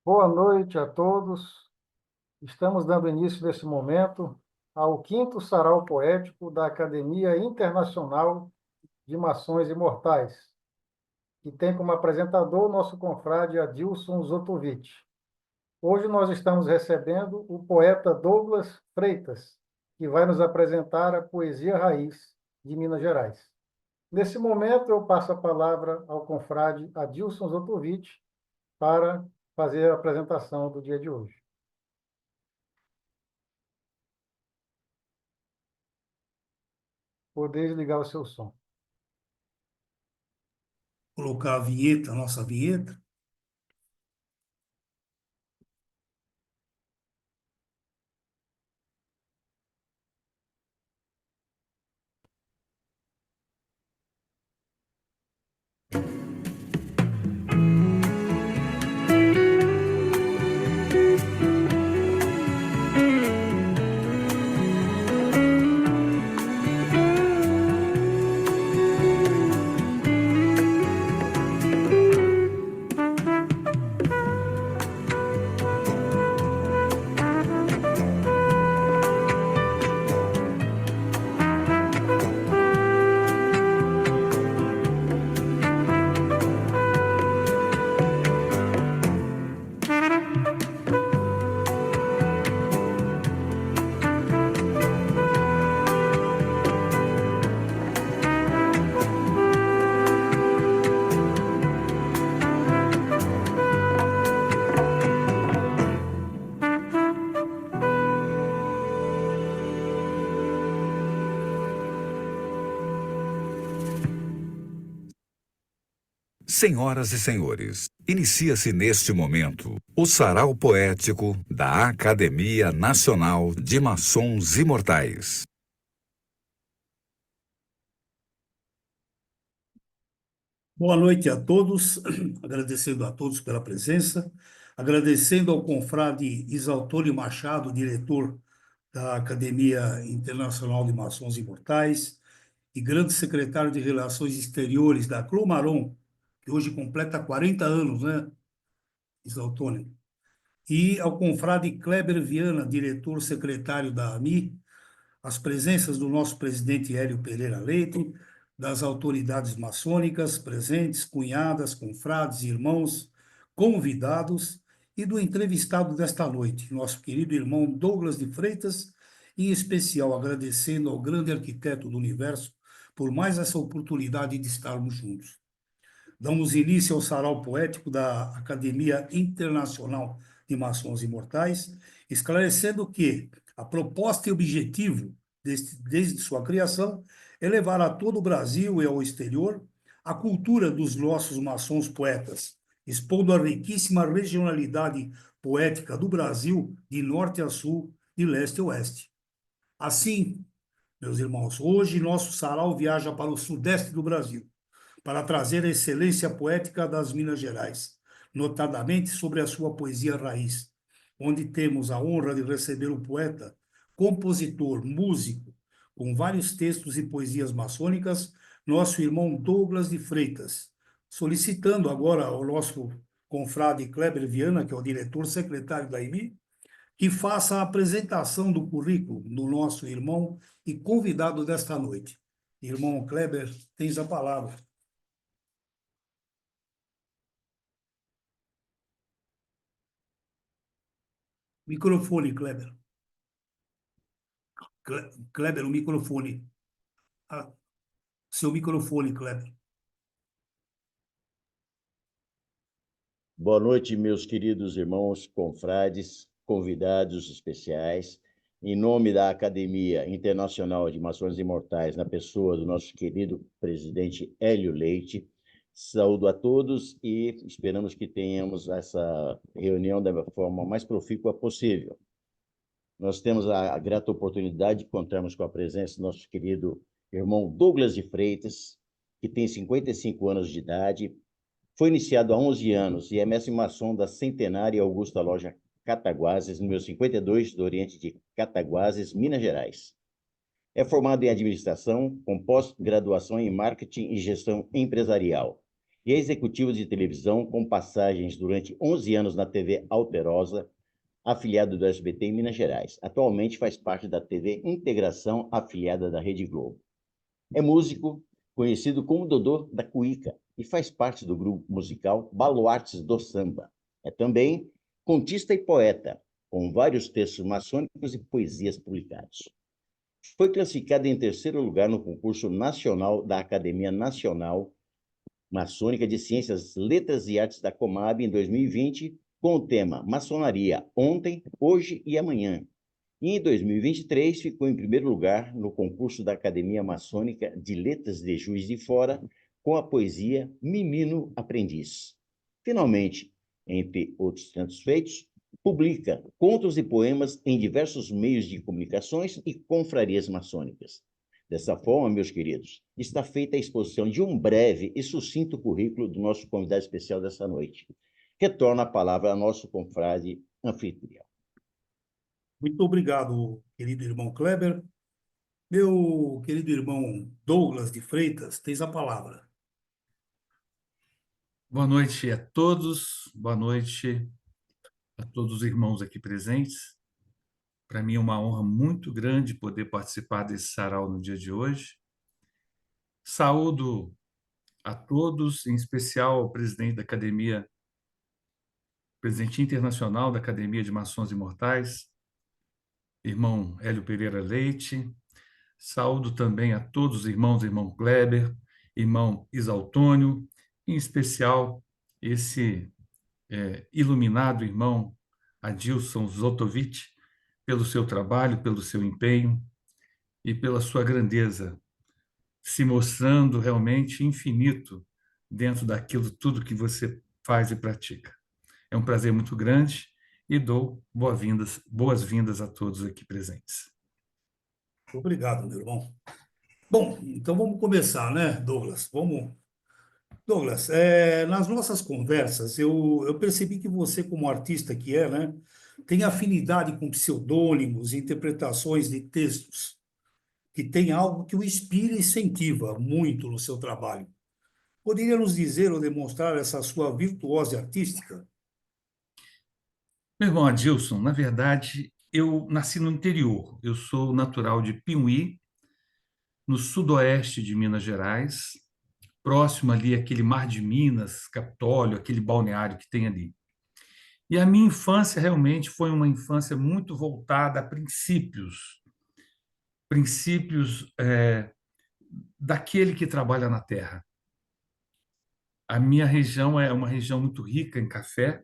Boa noite a todos. Estamos dando início nesse momento ao quinto Sarau Poético da Academia Internacional de Maçons Imortais, que tem como apresentador o nosso confrade Adilson Zotovich. Hoje nós estamos recebendo o poeta Douglas Freitas, que vai nos apresentar a poesia raiz de Minas Gerais. Nesse momento, eu passo a palavra ao confrade Adilson Zotovich para fazer a apresentação do dia de hoje. Poder ligar o seu som. Colocar a vinheta, a nossa vinheta. Senhoras e senhores, inicia-se neste momento o Sarau Poético da Academia Nacional de Maçons Imortais. Boa noite a todos, agradecendo a todos pela presença, agradecendo ao confrade Isaltônio Machado, diretor da Academia Internacional de Maçons Imortais e grande secretário de Relações Exteriores da Clomaron, que hoje completa 40 anos, né, Isaltônio? E ao confrade Kleber Viana, diretor secretário da AMI, as presenças do nosso presidente Hélio Pereira Leite, das autoridades maçônicas presentes, cunhadas, confrades, irmãos, convidados e do entrevistado desta noite, nosso querido irmão Douglas de Freitas, em especial agradecendo ao grande arquiteto do universo por mais essa oportunidade de estarmos juntos. Damos início ao sarau poético da Academia Internacional de Maçons Imortais, esclarecendo que a proposta e objetivo desde sua criação é levar a todo o Brasil e ao exterior a cultura dos nossos maçons poetas, expondo a riquíssima regionalidade poética do Brasil de norte a sul, de leste a oeste. Assim, meus irmãos, hoje nosso sarau viaja para o sudeste do Brasil, para trazer a excelência poética das Minas Gerais, notadamente sobre a sua poesia raiz, onde temos a honra de receber o poeta, compositor, músico, com vários textos e poesias maçônicas, nosso irmão Douglas de Freitas, solicitando agora ao nosso confrade Kleber Viana, que é o diretor secretário da IMI, que faça a apresentação do currículo do nosso irmão e convidado desta noite. Irmão Kleber, tens a palavra. Microfone, Kleber. Kleber, o microfone. Ah, seu microfone, Kleber. Boa noite, meus queridos irmãos, confrades, convidados especiais. Em nome da Academia Internacional de Maçons Imortais, na pessoa do nosso querido presidente Hélio Leite, saúdo a todos e esperamos que tenhamos essa reunião da forma mais profícua possível. Nós temos a grata oportunidade de contarmos com a presença do nosso querido irmão Douglas de Freitas, que tem 55 anos de idade, foi iniciado há 11 anos e é mestre maçom da Centenária Augusta Loja Cataguases, número 52, do Oriente de Cataguases, Minas Gerais. É formado em administração, com pós-graduação em marketing e gestão empresarial. e executivo de televisão, com passagens durante 11 anos na TV Alterosa, afiliado do SBT em Minas Gerais. Atualmente faz parte da TV Integração, afiliada da Rede Globo. É músico, conhecido como Dodô da Cuíca, e faz parte do grupo musical Baluartes do Samba. É também contista e poeta, com vários textos maçônicos e poesias publicados. Foi classificado em terceiro lugar no concurso nacional da Academia Nacional Maçônica de Ciências, Letras e Artes da Comab em 2020, com o tema Maçonaria ontem, hoje e amanhã. E em 2023 ficou em primeiro lugar no concurso da Academia Maçônica de Letras de Juiz de Fora, com a poesia Menino Aprendiz. Finalmente, entre outros tantos feitos, publica contos e poemas em diversos meios de comunicações e confrarias maçônicas. Dessa forma, meus queridos, está feita a exposição de um breve e sucinto currículo do nosso convidado especial dessa noite. Retorno a palavra ao nosso confrade anfitrião. Muito obrigado, querido irmão Kleber. Meu querido irmão Douglas de Freitas, tens a palavra. Boa noite a todos, boa noite a todos os irmãos aqui presentes. Para mim é uma honra muito grande poder participar desse sarau no dia de hoje. Saúdo a todos, em especial ao presidente da Academia, presidente internacional da Academia de Maçons Imortais, irmão Hélio Pereira Leite. Saúdo também a todos os irmãos, irmão Kleber, irmão Isaltônio, em especial esse iluminado irmão Adilson Zotovich, pelo seu trabalho, pelo seu empenho e pela sua grandeza, se mostrando realmente infinito dentro daquilo tudo que você faz e pratica. É um prazer muito grande e dou boas-vindas a todos aqui presentes. Obrigado, meu irmão. Bom, então vamos começar, né, Douglas? Douglas, nas nossas conversas, eu percebi que você, como artista que é, né, tem afinidade com pseudônimos, interpretações de textos, que tem algo que o inspira e incentiva muito no seu trabalho. Poderia nos dizer ou demonstrar essa sua virtuose artística? Meu irmão Adilson, na verdade, eu nasci no interior. Eu sou natural de Piumhi, no sudoeste de Minas Gerais, próximo ali àquele Mar de Minas, Capitólio, aquele balneário que tem ali. E a minha infância realmente foi uma infância muito voltada a princípios daquele que trabalha na terra. A minha região é uma região muito rica em café,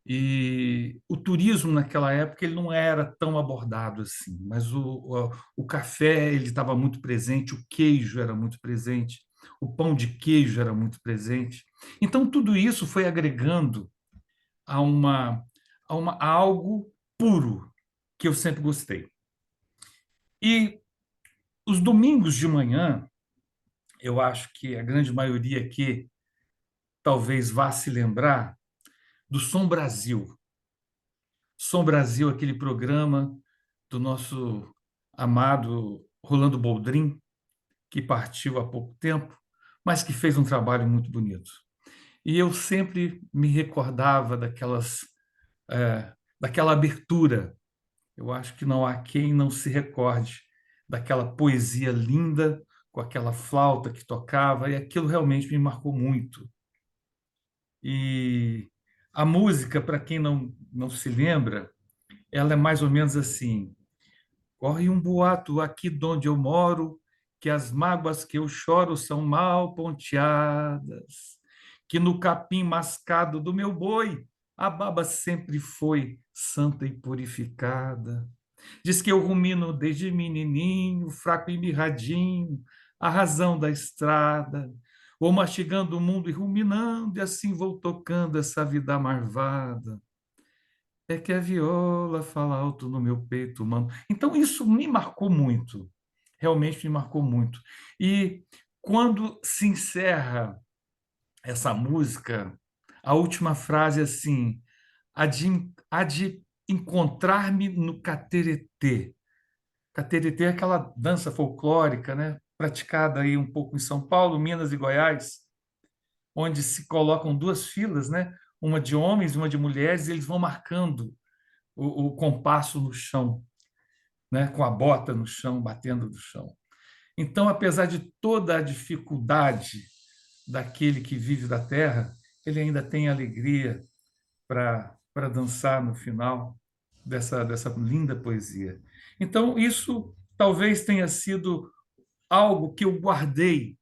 e o turismo naquela época ele não era tão abordado assim, mas o café ele estava muito presente, o queijo era muito presente, o pão de queijo era muito presente. Então tudo isso foi agregando a a algo puro que eu sempre gostei. E os domingos de manhã, eu acho que a grande maioria aqui talvez vá se lembrar do Som Brasil. Som Brasil, aquele programa do nosso amado Rolando Boldrin, que partiu há pouco tempo, mas que fez um trabalho muito bonito. E eu sempre me recordava daquela abertura. Eu acho que não há quem não se recorde daquela poesia linda, com aquela flauta que tocava, e aquilo realmente me marcou muito. E a música, para quem não se lembra, ela é mais ou menos assim: corre um boato aqui de onde eu moro, que as mágoas que eu choro são mal ponteadas, que no capim mascado do meu boi a baba sempre foi santa e purificada. Diz que eu rumino desde menininho, fraco e mirradinho, a razão da estrada, vou mastigando o mundo e ruminando, e assim vou tocando essa vida marvada. É que a viola fala alto no meu peito, mano. Então, isso me marcou muito, realmente me marcou muito. E quando se encerra essa música, a última frase é assim: há de encontrar-me no cateretê. Cateretê é aquela dança folclórica, né? Praticada aí um pouco em São Paulo, Minas e Goiás. onde se colocam duas filas, né? Uma de homens e uma de mulheres, e eles vão marcando o compasso no chão, né? Com a bota no chão, batendo no chão. Então, apesar de toda a dificuldade daquele que vive da terra, ele ainda tem alegria para dançar no final dessa linda poesia. Então, isso talvez tenha sido algo que eu guardei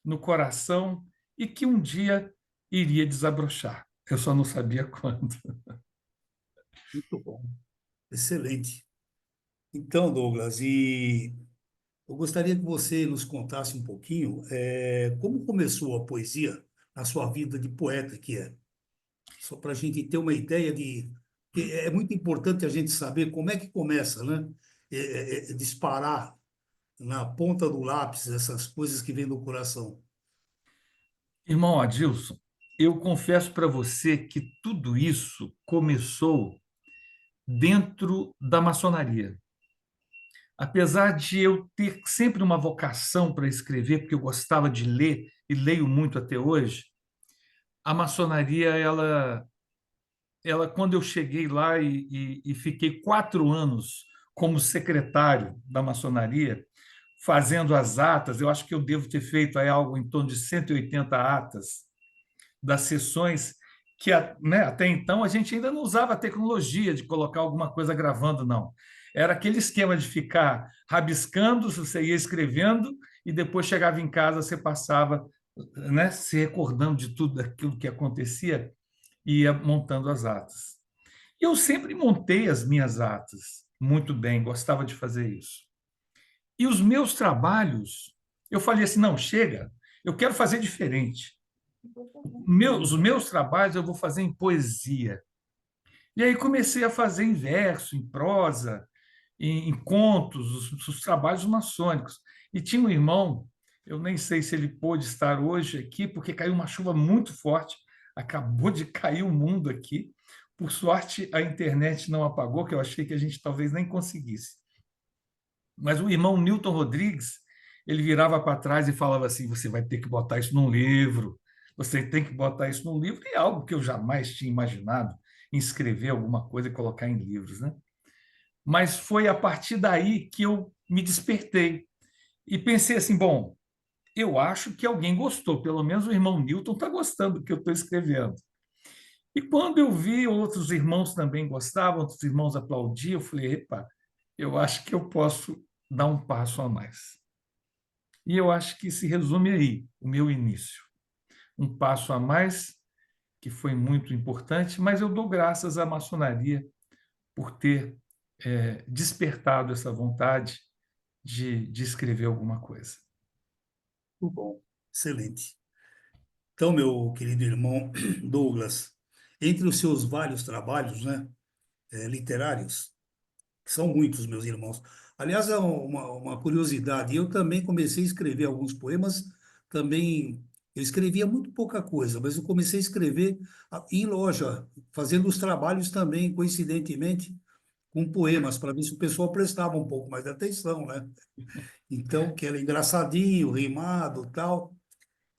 no coração e que um dia iria desabrochar. Eu só não sabia quando. Muito bom, excelente. Então, Douglas, e eu gostaria que você nos contasse um pouquinho como começou a poesia na sua vida de poeta que é. Só para a gente ter uma ideia de... que é muito importante a gente saber como é que começa, né? Disparar na ponta do lápis essas coisas que vêm do coração. Irmão Adilson, eu confesso para você que tudo isso começou dentro da maçonaria. Apesar de eu ter sempre uma vocação para escrever, porque eu gostava de ler e leio muito até hoje, a maçonaria, quando eu cheguei lá e fiquei 4 anos como secretário da maçonaria, fazendo as atas, eu acho que eu devo ter feito aí algo em torno de 180 atas das sessões, que né, até então a gente ainda não usava a tecnologia de colocar alguma coisa gravando, não. Era aquele esquema de ficar rabiscando, você ia escrevendo, e depois chegava em casa, você passava, né, se recordando de tudo aquilo que acontecia, e ia montando as atas. E eu sempre montei as minhas atas muito bem, gostava de fazer isso. E os meus trabalhos, eu falei assim, não, chega, eu quero fazer diferente. Os meus trabalhos eu vou fazer em poesia. E aí comecei a fazer em verso, em prosa, em contos, os trabalhos maçônicos. E tinha um irmão, eu nem sei se ele pôde estar hoje aqui, porque caiu uma chuva muito forte, acabou de cair o mundo aqui. Por sorte, a internet não apagou, que eu achei que a gente talvez nem conseguisse. Mas o irmão Newton Rodrigues, ele virava para trás e falava assim: você vai ter que botar isso num livro, você tem que botar isso num livro, e é algo que eu jamais tinha imaginado em escrever alguma coisa e colocar em livros, né? Mas foi a partir daí que eu me despertei e pensei assim: bom, eu acho que alguém gostou, pelo menos o irmão Newton está gostando do que eu estou escrevendo. E quando eu vi outros irmãos também gostavam, outros irmãos aplaudiam, eu falei: epa, eu acho que eu posso dar um passo a mais. E eu acho que se resume aí o meu início. Um passo a mais, que foi muito importante, mas eu dou graças à maçonaria por ter despertado essa vontade de escrever alguma coisa. Muito bom, excelente. Então, meu querido irmão Douglas, entre os seus vários trabalhos, né, literários, que são muitos, meus irmãos. Aliás, é uma curiosidade, eu também comecei a escrever alguns poemas, também eu escrevia muito pouca coisa, mas eu comecei a escrever em loja, fazendo os trabalhos também, coincidentemente, com poemas, para ver se o pessoal prestava um pouco mais de atenção, né? Então, que era engraçadinho, rimado, tal.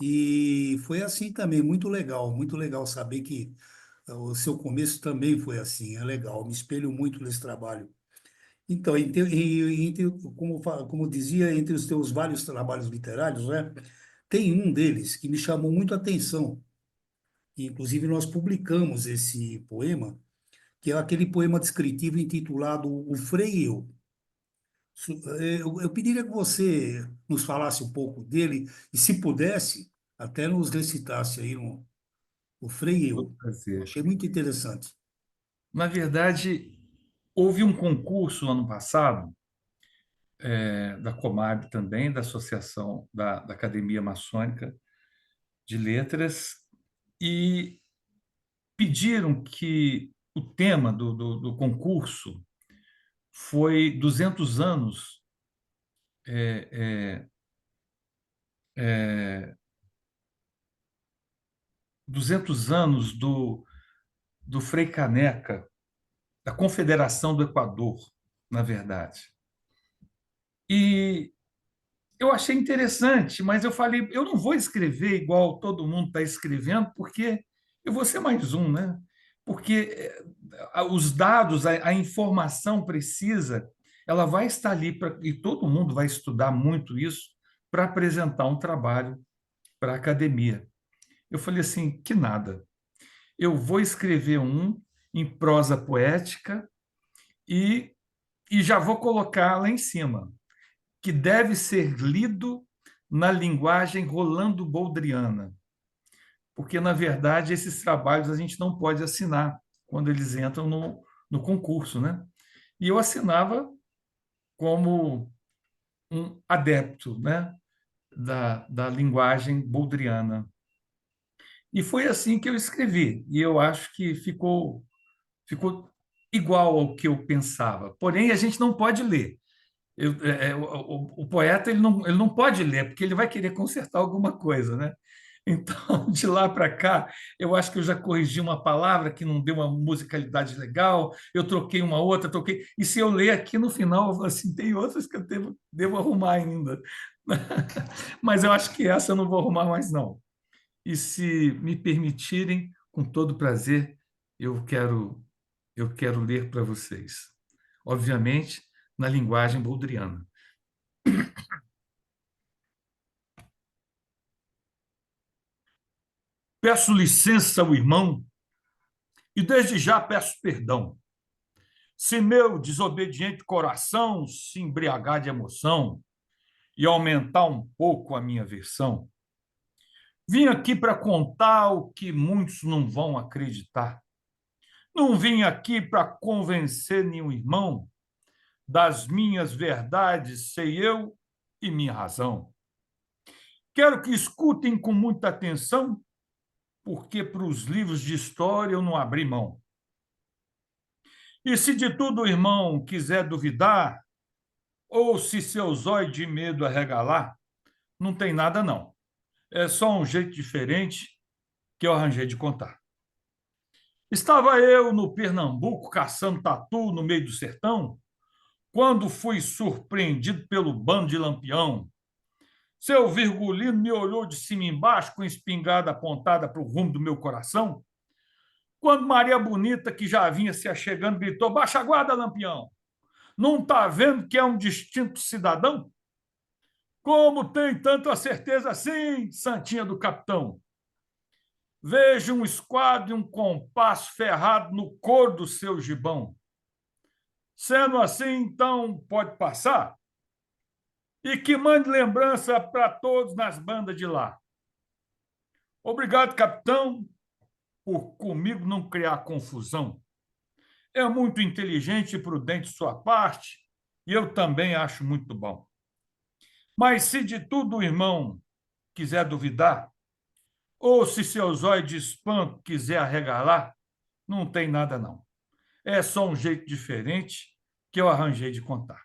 E foi assim também, muito legal saber que o seu começo também foi assim, é legal, me espelho muito nesse trabalho. Então, como dizia, entre os teus vários trabalhos literários, né, tem um deles que me chamou muito a atenção, e inclusive nós publicamos esse poema, que é aquele poema descritivo intitulado O Frei e Eu. Eu pediria que você nos falasse um pouco dele, e se pudesse, até nos recitasse aí o Frei e Vou Eu. Eu fazer. achei muito interessante. Na verdade, houve um concurso ano passado, da Comab também, da Associação da Academia Maçônica de Letras, e pediram que o tema do concurso foi 200 anos, é, é, é, 200 anos do Frei Caneca, da Confederação do Equador, na verdade. E eu achei interessante, mas eu falei, eu não vou escrever igual todo mundo está escrevendo, porque eu vou ser mais um, né? Porque os dados, a informação precisa, ela vai estar ali e todo mundo vai estudar muito isso para apresentar um trabalho para a academia. Eu falei assim, que nada. Eu vou escrever um em prosa poética e, e já vou colocar lá em cima, que deve ser lido na linguagem rolando-boldriana, porque, na verdade, esses trabalhos a gente não pode assinar quando eles entram no concurso, né? E eu assinava como um adepto, né, da linguagem boldriana. E foi assim que eu escrevi, e eu acho que ficou igual ao que eu pensava. Porém, a gente não pode ler. O poeta ele não pode ler, porque ele vai querer consertar alguma coisa, né? Então, de lá para cá, eu acho que eu já corrigi uma palavra que não deu uma musicalidade legal, eu troquei uma outra, troquei. E se eu ler aqui no final, eu falo assim, tem outras que eu devo arrumar ainda. Mas eu acho que essa eu não vou arrumar mais, não. E se me permitirem, com todo prazer, eu quero, eu quero ler para vocês. Obviamente, na linguagem boldriana. Peço licença ao irmão e desde já peço perdão. Se meu desobediente coração se embriagar de emoção e aumentar um pouco a minha versão, vim aqui para contar o que muitos não vão acreditar. Não vim aqui para convencer nenhum irmão das minhas verdades, sei eu e minha razão. Quero que escutem com muita atenção, porque para os livros de história eu não abri mão. E se de tudo o irmão quiser duvidar, ou se seu zóio de medo arregalar, não tem nada não. É só um jeito diferente que eu arranjei de contar. Estava eu no Pernambuco caçando tatu no meio do sertão, quando fui surpreendido pelo bando de Lampião. Seu Virgulino me olhou de cima embaixo com a espingarda apontada para o rumo do meu coração. Quando Maria Bonita, que já vinha se achegando, gritou: "Baixa a guarda, Lampião! Não está vendo que é um distinto cidadão? Como tem tanta certeza assim, Santinha do Capitão? Vejo um esquadro e um compasso ferrado no couro do seu gibão. Sendo assim, então, pode passar? E que mande lembrança para todos nas bandas de lá. Obrigado, capitão, por comigo não criar confusão. É muito inteligente e prudente sua parte, e eu também acho muito bom. Mas se de tudo o irmão quiser duvidar, ou se seu zóio de espanto quiser arregalar, não tem nada não. É só um jeito diferente que eu arranjei de contar.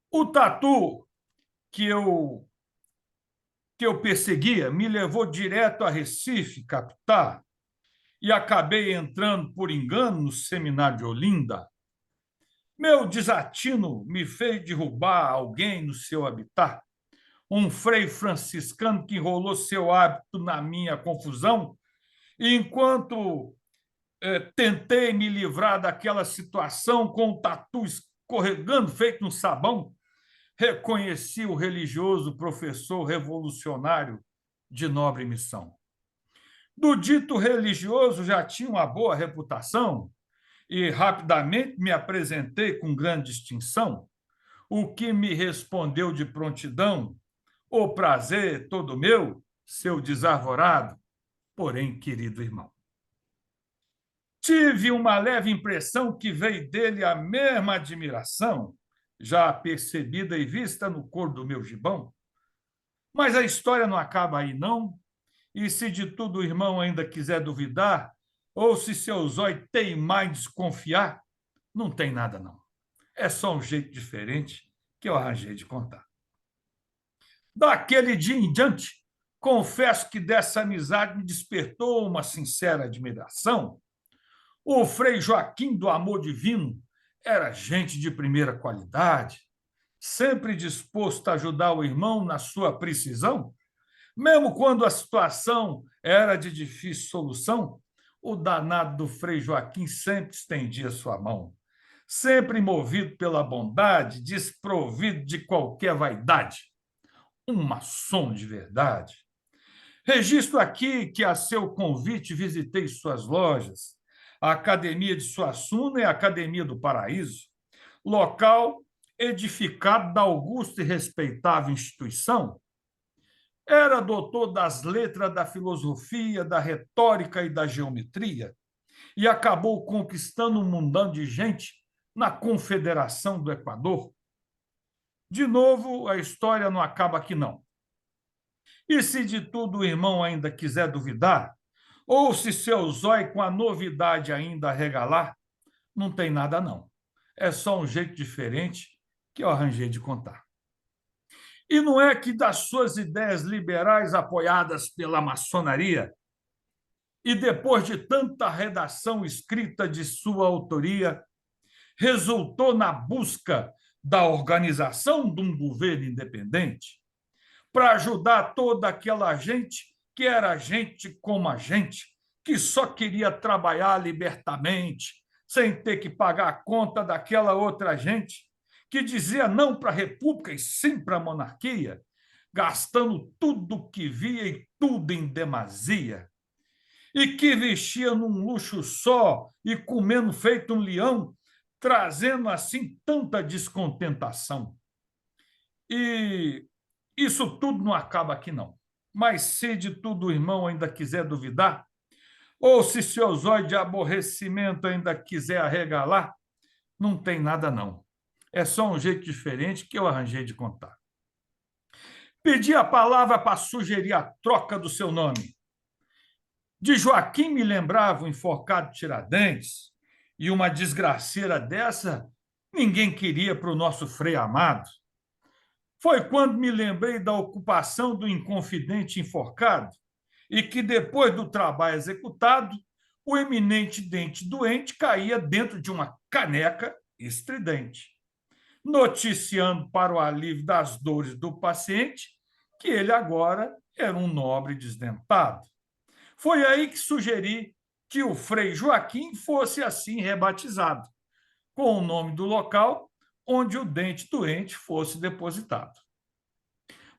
O tatu que eu perseguia me levou direto a Recife, capital, e acabei entrando por engano no seminário de Olinda. Meu desatino me fez derrubar alguém no seu habitat. Um frei franciscano que enrolou seu hábito na minha confusão, e enquanto tentei me livrar daquela situação com o tatu escorregando feito um sabão, reconheci o religioso professor revolucionário de nobre missão. Do dito religioso já tinha uma boa reputação e rapidamente me apresentei com grande distinção, o que me respondeu de prontidão: "O prazer todo meu, seu desarvorado, porém querido irmão." Tive uma leve impressão que veio dele a mesma admiração, já percebida e vista no cor do meu gibão. Mas a história não acaba aí, não. E se de tudo o irmão ainda quiser duvidar, ou se seu zóio teimar em desconfiar, não tem nada, não. É só um jeito diferente que eu arranjei de contar. Daquele dia em diante, confesso que dessa amizade me despertou uma sincera admiração. O frei Joaquim do Amor Divino era gente de primeira qualidade, sempre disposto a ajudar o irmão na sua precisão, mesmo quando a situação era de difícil solução, o danado do Frei Joaquim sempre estendia sua mão, sempre movido pela bondade, desprovido de qualquer vaidade. Um maçom de verdade. Registro aqui que, a seu convite, visitei suas lojas, a Academia de Suassuna e a Academia do Paraíso, local edificado da augusta e respeitável instituição. Era doutor das letras, da filosofia, da retórica e da geometria, e acabou conquistando um mundão de gente na Confederação do Equador. De novo, a história não acaba aqui, não. E se de tudo o irmão ainda quiser duvidar, ou se seu zóio com a novidade ainda regalar, não tem nada, não. É só um jeito diferente que eu arranjei de contar. E não é que das suas ideias liberais apoiadas pela maçonaria, e depois de tanta redação escrita de sua autoria, resultou na busca da organização de um governo independente para ajudar toda aquela gente que era gente como a gente, que só queria trabalhar libertamente, sem ter que pagar a conta daquela outra gente que dizia não para a república e sim para a monarquia, gastando tudo que via e tudo em demasia, e que vestia num luxo só e comendo feito um leão, trazendo assim tanta descontentação. E isso tudo não acaba aqui, não. Mas se de tudo o irmão ainda quiser duvidar, ou se seu zóio de aborrecimento ainda quiser arregalar, não tem nada, não. É só um jeito diferente que eu arranjei de contar. Pedi a palavra para sugerir a troca do seu nome. De Joaquim me lembrava o enforcado Tiradentes, e uma desgraceira dessa ninguém queria para o nosso Frei amado. Foi quando me lembrei da ocupação do inconfidente enforcado e que, depois do trabalho executado, o eminente dente doente caía dentro de uma caneca estridente, noticiando para o alívio das dores do paciente que ele agora era um nobre desdentado. Foi aí que sugeri que o Frei Joaquim fosse assim rebatizado, com o nome do local onde o dente doente fosse depositado.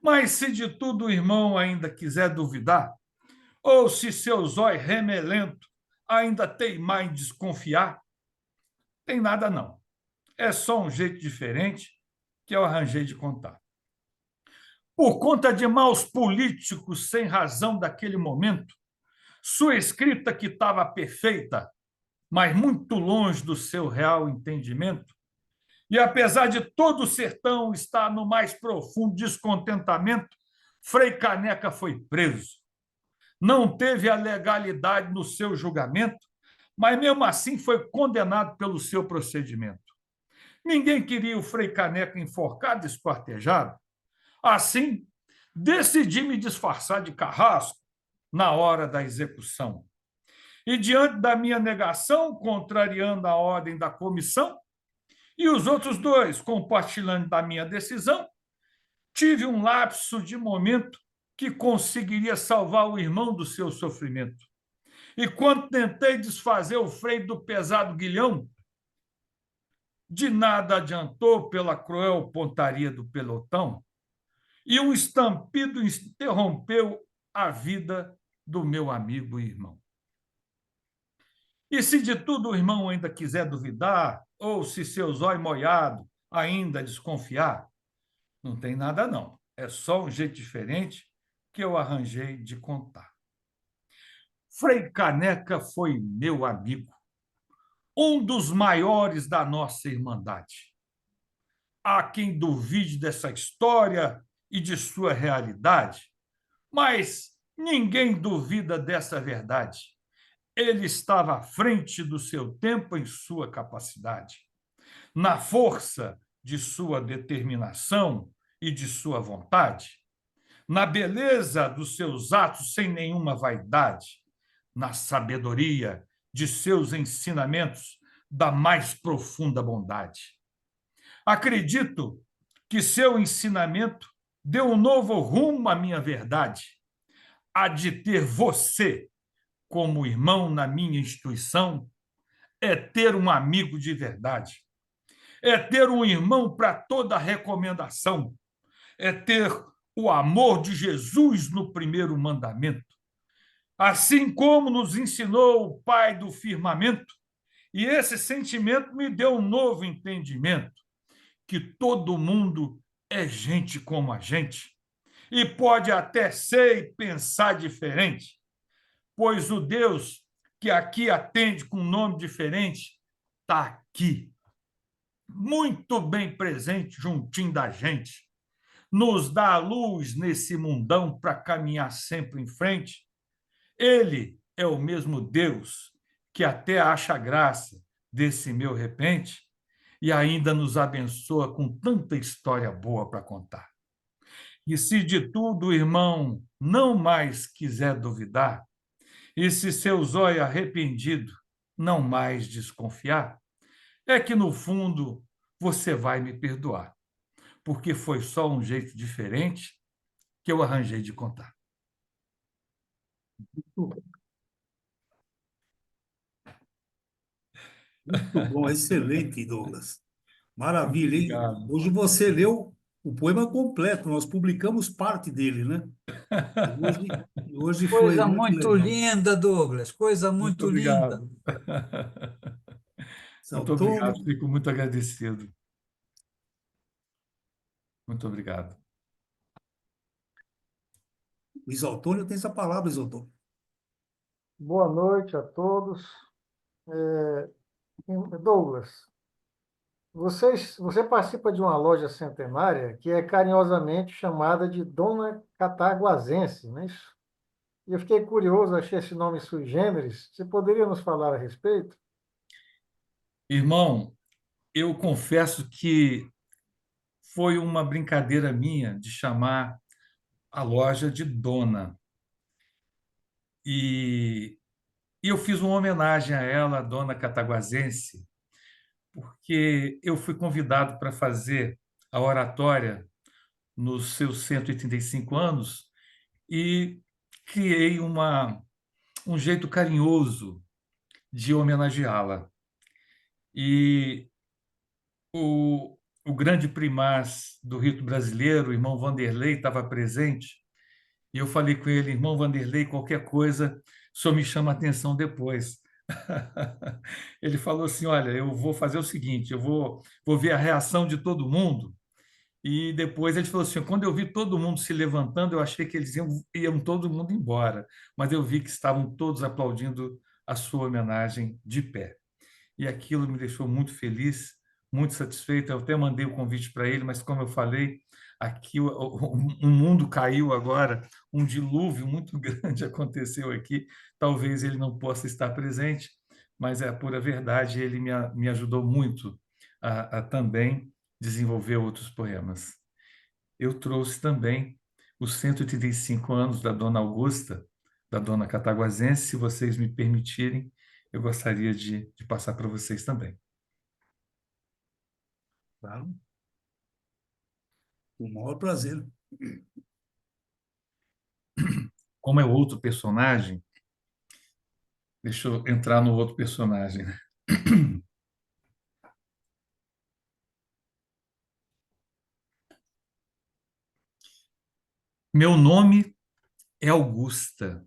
Mas se de tudo o irmão ainda quiser duvidar, ou se seu zóio remelento ainda teimar em desconfiar, tem nada, não. É só um jeito diferente que eu arranjei de contar. Por conta de maus políticos sem razão daquele momento, sua escrita, que estava perfeita, mas muito longe do seu real entendimento, e apesar de todo o sertão estar no mais profundo descontentamento, Frei Caneca foi preso. Não teve a legalidade no seu julgamento, mas mesmo assim foi condenado pelo seu procedimento. Ninguém queria o Frei Caneca enforcado e esquartejado. Assim, decidi me disfarçar de carrasco na hora da execução. E diante da minha negação, contrariando a ordem da comissão, e os outros dois compartilhando da minha decisão, tive um lapso de momento que conseguiria salvar o irmão do seu sofrimento. E quando tentei desfazer o freio do pesado guilhão, de nada adiantou pela cruel pontaria do pelotão, e um estampido interrompeu a vida do meu amigo e irmão. E se de tudo o irmão ainda quiser duvidar, ou se seu zóio moiado ainda desconfiar, não tem nada, não. É só um jeito diferente que eu arranjei de contar. Frei Caneca foi meu amigo, um dos maiores da nossa irmandade. Há quem duvide dessa história e de sua realidade, mas ninguém duvida dessa verdade. Ele estava à frente do seu tempo em sua capacidade, na força de sua determinação e de sua vontade, na beleza dos seus atos sem nenhuma vaidade, na sabedoria de seus ensinamentos da mais profunda bondade. Acredito que seu ensinamento deu um novo rumo à minha verdade. A de ter você como irmão na minha instituição é ter um amigo de verdade, é ter um irmão para toda recomendação, é ter o amor de Jesus no primeiro mandamento. Assim como nos ensinou o Pai do firmamento, e esse sentimento me deu um novo entendimento, que todo mundo é gente como a gente, e pode até ser e pensar diferente, pois o Deus que aqui atende com um nome diferente está aqui, muito bem presente, juntinho da gente, nos dá a luz nesse mundão para caminhar sempre em frente. Ele é o mesmo Deus que até acha graça desse meu repente e ainda nos abençoa com tanta história boa para contar. E se de tudo o irmão não mais quiser duvidar, e se seu zóio arrependido não mais desconfiar, é que no fundo você vai me perdoar, porque foi só um jeito diferente que eu arranjei de contar. Muito bom, excelente, Douglas. Maravilha, hein? Obrigado. Hoje você leu o poema completo, nós publicamos parte dele, né? Hoje foi Coisa muito muito legal. linda, Douglas, coisa Muito muito linda. obrigado. Muito Saltônio, obrigado, fico muito agradecido. Muito obrigado. Isotônio tem essa palavra, Isotônio. Boa noite a todos. Douglas, você participa de uma loja centenária que é carinhosamente chamada de Dona Cataguasense, não é isso? E eu fiquei curioso, achei esse nome sui generis. Você poderia nos falar a respeito? Irmão, eu confesso que foi uma brincadeira minha de chamar a loja de Dona. E eu fiz uma homenagem a ela, a Dona Cataguasense, porque eu fui convidado para fazer a oratória nos seus 185 anos e criei um jeito carinhoso de homenageá-la. E o grande primaz do rito brasileiro, o irmão Vanderlei, estava presente, e eu falei com ele, irmão Vanderlei, qualquer coisa, o senhor me chama a atenção depois. Ele falou assim, olha, eu vou fazer o seguinte, vou ver a reação de todo mundo, e depois ele falou assim, quando eu vi todo mundo se levantando, eu achei que eles iam todo mundo embora, mas eu vi que estavam todos aplaudindo a sua homenagem de pé. E aquilo me deixou muito feliz, muito satisfeito. Eu até mandei o convite para ele, mas como eu falei, aqui o mundo caiu agora, um dilúvio muito grande aconteceu aqui. Talvez ele não possa estar presente, mas é a pura verdade, ele me ajudou muito a também desenvolver outros poemas. Eu trouxe também os 185 anos da Dona Augusta, da Dona Cataguasense, se vocês me permitirem, eu gostaria de passar para vocês também. Claro. Com o maior prazer. Como é outro personagem, deixa eu entrar no outro personagem, né? Meu nome é Augusta.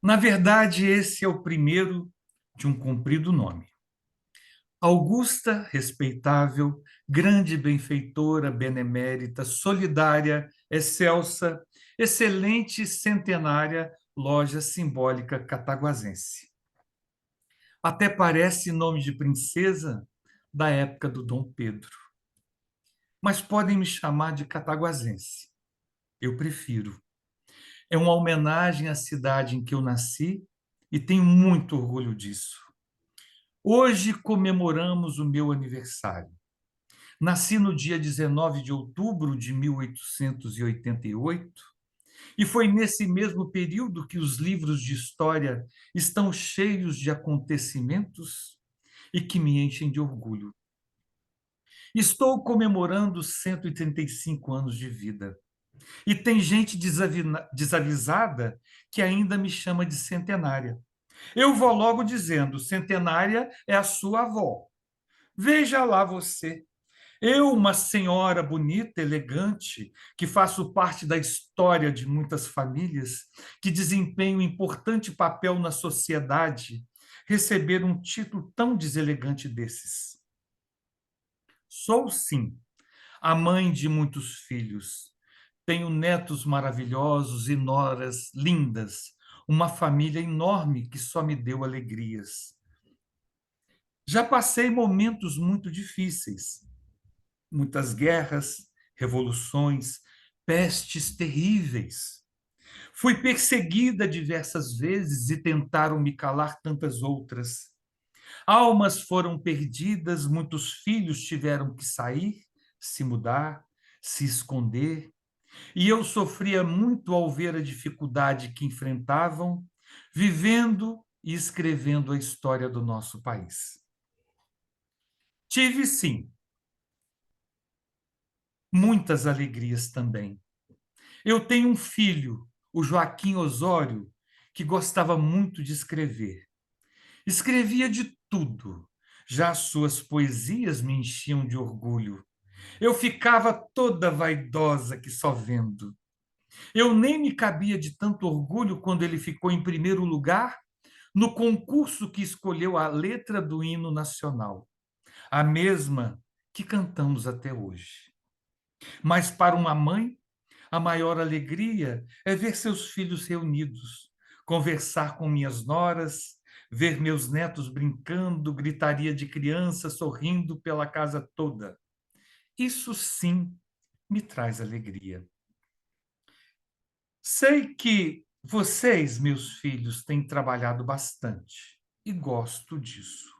Na verdade, esse é o primeiro de um comprido nome. Augusta, respeitável, grande benfeitora, benemérita, solidária, excelsa, excelente centenária, loja simbólica cataguasense. Até parece nome de princesa da época do Dom Pedro. Mas podem me chamar de cataguasense. Eu prefiro. É uma homenagem à cidade em que eu nasci e tenho muito orgulho disso. Hoje comemoramos o meu aniversário. Nasci no dia 19 de outubro de 1888 e foi nesse mesmo período que os livros de história estão cheios de acontecimentos e que me enchem de orgulho. Estou comemorando 135 anos de vida. E tem gente desavisada que ainda me chama de centenária. Eu vou logo dizendo, centenária é a sua avó. Veja lá você. Eu, uma senhora bonita, elegante, que faço parte da história de muitas famílias, que desempenho um importante papel na sociedade, receber um título tão deselegante desses. Sou, sim, a mãe de muitos filhos. Tenho netos maravilhosos e noras lindas, uma família enorme que só me deu alegrias. Já passei momentos muito difíceis, muitas guerras, revoluções, pestes terríveis. Fui perseguida diversas vezes e tentaram me calar tantas outras. Almas foram perdidas, muitos filhos tiveram que sair, se mudar, se esconder. E eu sofria muito ao ver a dificuldade que enfrentavam, vivendo e escrevendo a história do nosso país. Tive, sim, muitas alegrias também. Eu tenho um filho, o Joaquim Osório, que gostava muito de escrever. Escrevia de tudo. Já as suas poesias me enchiam de orgulho. Eu ficava toda vaidosa que só vendo. Eu nem me cabia de tanto orgulho quando ele ficou em primeiro lugar no concurso que escolheu a letra do hino nacional, a mesma que cantamos até hoje. Mas para uma mãe, a maior alegria é ver seus filhos reunidos, conversar com minhas noras, ver meus netos brincando, gritaria de criança sorrindo pela casa toda. Isso sim me traz alegria. Sei que vocês, meus filhos, têm trabalhado bastante e gosto disso.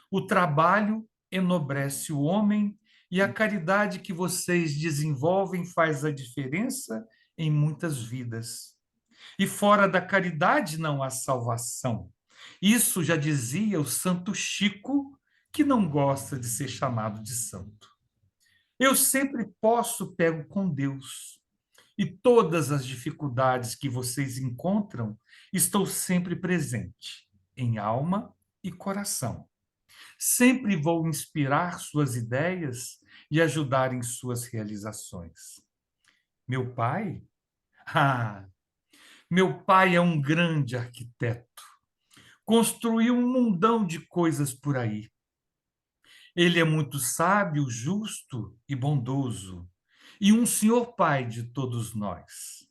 O trabalho enobrece o homem e a caridade que vocês desenvolvem faz a diferença em muitas vidas. E fora da caridade não há salvação. Isso já dizia o Santo Chico, que não gosta de ser chamado de santo. Eu sempre pego com Deus. E todas as dificuldades que vocês encontram, estou sempre presente, em alma e coração. Sempre vou inspirar suas ideias e ajudar em suas realizações. Meu pai? Ah, meu pai é um grande arquiteto. Construiu um mundão de coisas por aí. Ele é muito sábio, justo e bondoso, e um senhor pai de todos nós.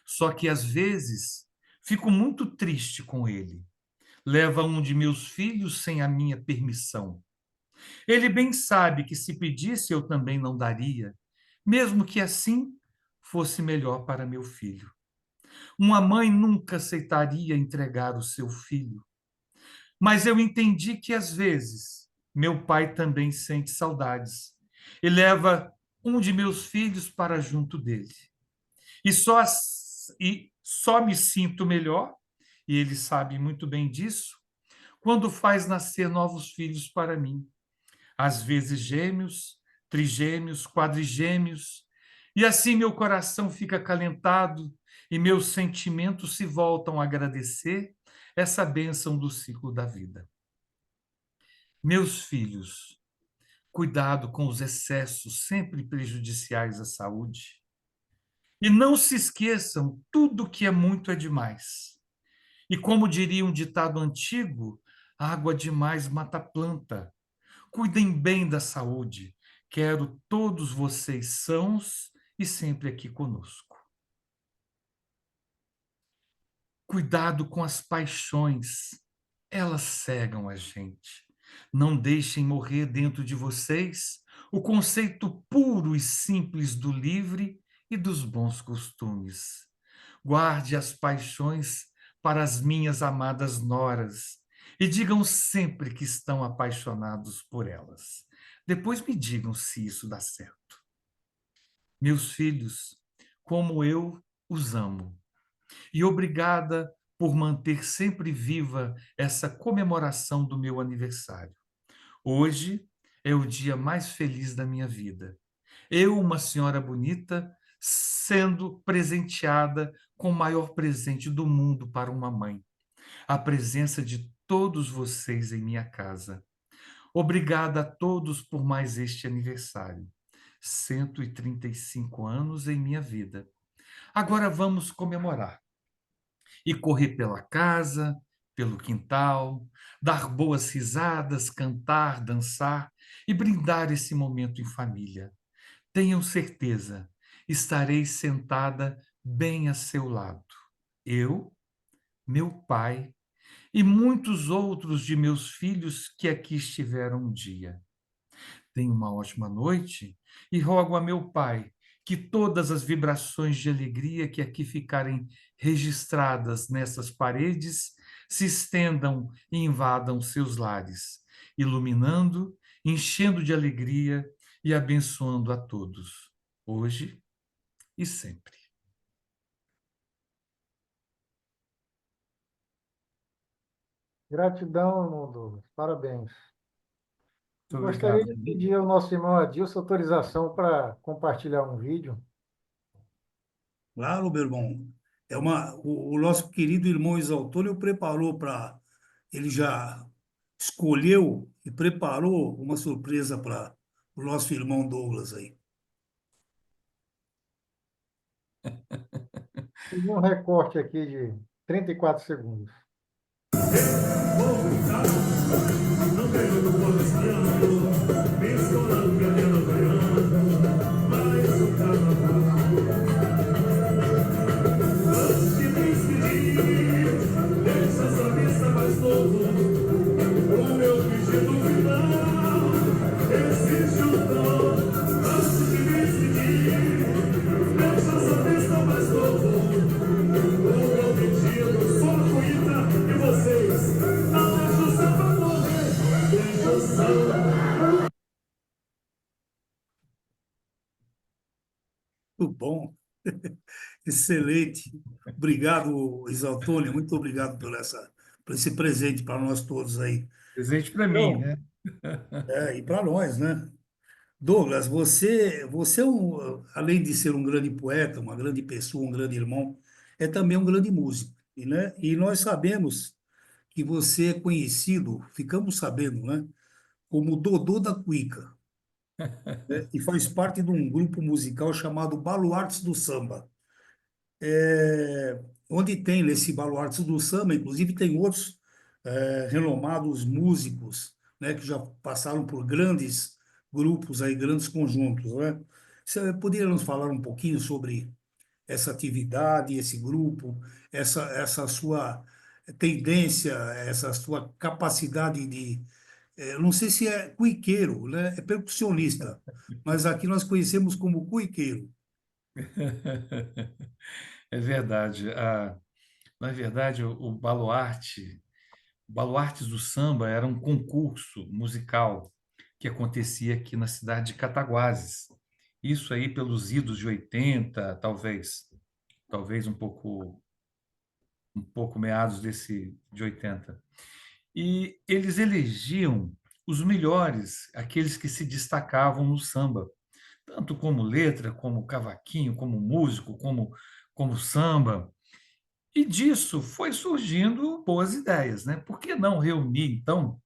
Só que às vezes fico muito triste com ele. Leva um de meus filhos sem a minha permissão. Ele bem sabe que se pedisse eu também não daria, mesmo que assim fosse melhor para meu filho. Uma mãe nunca aceitaria entregar o seu filho. Mas eu entendi que às vezes meu pai também sente saudades e leva um de meus filhos para junto dele. E só me sinto melhor, e ele sabe muito bem disso, quando faz nascer novos filhos para mim. Às vezes gêmeos, trigêmeos, quadrigêmeos, e assim meu coração fica acalentado e meus sentimentos se voltam a agradecer essa bênção do ciclo da vida. Meus filhos, cuidado com os excessos sempre prejudiciais à saúde. E não se esqueçam, tudo que é muito é demais. E como diria um ditado antigo, água demais mata a planta. Cuidem bem da saúde. Quero todos vocês sãos e sempre aqui conosco. Cuidado com as paixões. Elas cegam a gente. Não deixem morrer dentro de vocês o conceito puro e simples do livre e dos bons costumes. Guarde as paixões para as minhas amadas noras e digam sempre que estão apaixonados por elas. Depois me digam se isso dá certo. Meus filhos, como eu os amo. E obrigada por manter sempre viva essa comemoração do meu aniversário. Hoje, é o dia mais feliz da minha vida. Eu, uma senhora bonita, sendo presenteada com o maior presente do mundo para uma mãe, a presença de todos vocês em minha casa. Obrigada a todos por mais este aniversário. 135 anos em minha vida. Agora vamos comemorar e correr pela casa, pelo quintal, dar boas risadas, cantar, dançar e brindar esse momento em família. Tenham certeza, estarei sentada bem a seu lado. Eu, meu pai e muitos outros de meus filhos que aqui estiveram um dia. Tenha uma ótima noite e rogo a meu Pai que todas as vibrações de alegria que aqui ficarem registradas nessas paredes se estendam e invadam seus lares, iluminando, enchendo de alegria e abençoando a todos, hoje e sempre. Gratidão, irmão Douglas. Parabéns. Muito Gostaria obrigado. de pedir ao nosso irmão Adilson autorização para compartilhar um vídeo. Claro, meu irmão. O nosso querido irmão Exaltônio preparou para. Ele já escolheu e preparou uma surpresa para o nosso irmão Douglas aí. Fiz um recorte aqui de 34 segundos. Muito bom, excelente. Obrigado, Exaltônio. Muito obrigado por esse presente para nós todos aí. Presente para mim, Então, né? e para nós, né? Douglas, você é além de ser um grande poeta, uma grande pessoa, um grande irmão, é também um grande músico, né? E nós sabemos que você é conhecido, ficamos sabendo, né? Como Dodô da Cuíca, né? E faz parte de um grupo musical chamado Baluartes do Samba. Onde tem esse Baluartes do Samba, inclusive tem outros renomados músicos, né, que já passaram por grandes grupos aí, grandes conjuntos, né? Você poderia nos falar um pouquinho sobre essa atividade, esse grupo, essa sua tendência, essa sua capacidade de, não sei se é cuiqueiro, né? É percussionista, mas aqui nós conhecemos como cuiqueiro. É verdade. Na verdade, o Baluartes do Samba era um concurso musical que acontecia aqui na cidade de Cataguases. Isso aí pelos idos de 80, talvez um pouco meados de 80. E eles elegiam os melhores, aqueles que se destacavam no samba, tanto como letra, como cavaquinho, como músico, como samba. E disso foi surgindo boas ideias, né? Por que não reunir, então,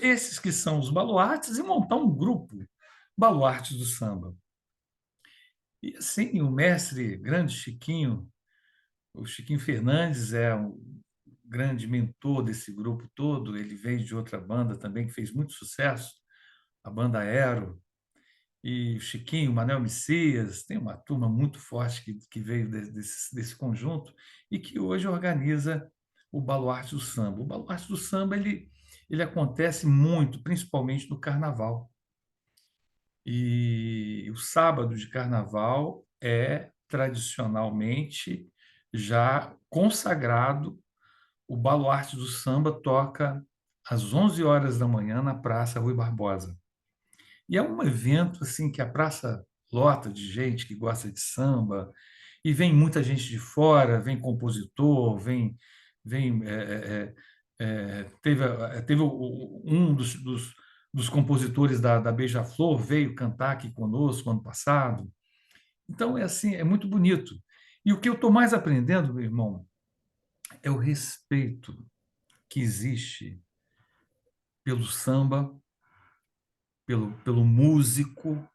esses que são os baluartes e montar um grupo, Baluartes do Samba? E assim, o mestre grande Chiquinho, o Chiquinho Fernandes é um grande mentor desse grupo todo, ele veio de outra banda também que fez muito sucesso, a banda Aero, e o Chiquinho, o Manel Messias, tem uma turma muito forte que veio desse conjunto e que hoje organiza o Baluarte do Samba. O Baluarte do Samba ele acontece muito, principalmente no Carnaval. E o sábado de Carnaval é tradicionalmente já consagrado. O Baluarte do Samba toca às 11 horas da manhã na Praça Rui Barbosa. E é um evento assim que a praça lota de gente que gosta de samba e vem muita gente de fora, vem compositor, vem teve um dos compositores da Beija-Flor, veio cantar aqui conosco ano passado. Então, é assim, é muito bonito. E o que eu estou mais aprendendo, meu irmão, é o respeito que existe pelo samba, pelo músico,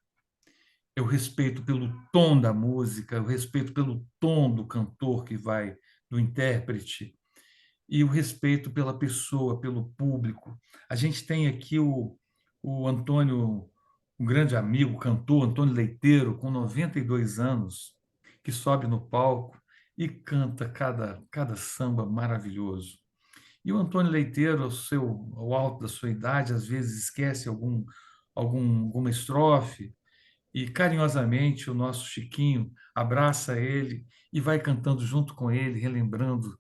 eu respeito pelo tom da música, eu respeito pelo tom do cantor que vai, do intérprete, e o respeito pela pessoa, pelo público. A gente tem aqui o Antônio, um grande amigo, cantor, Antônio Leiteiro, com 92 anos, que sobe no palco e canta cada samba maravilhoso. E o Antônio Leiteiro, ao alto da sua idade, às vezes esquece alguma estrofe, e carinhosamente o nosso Chiquinho abraça ele e vai cantando junto com ele, relembrando,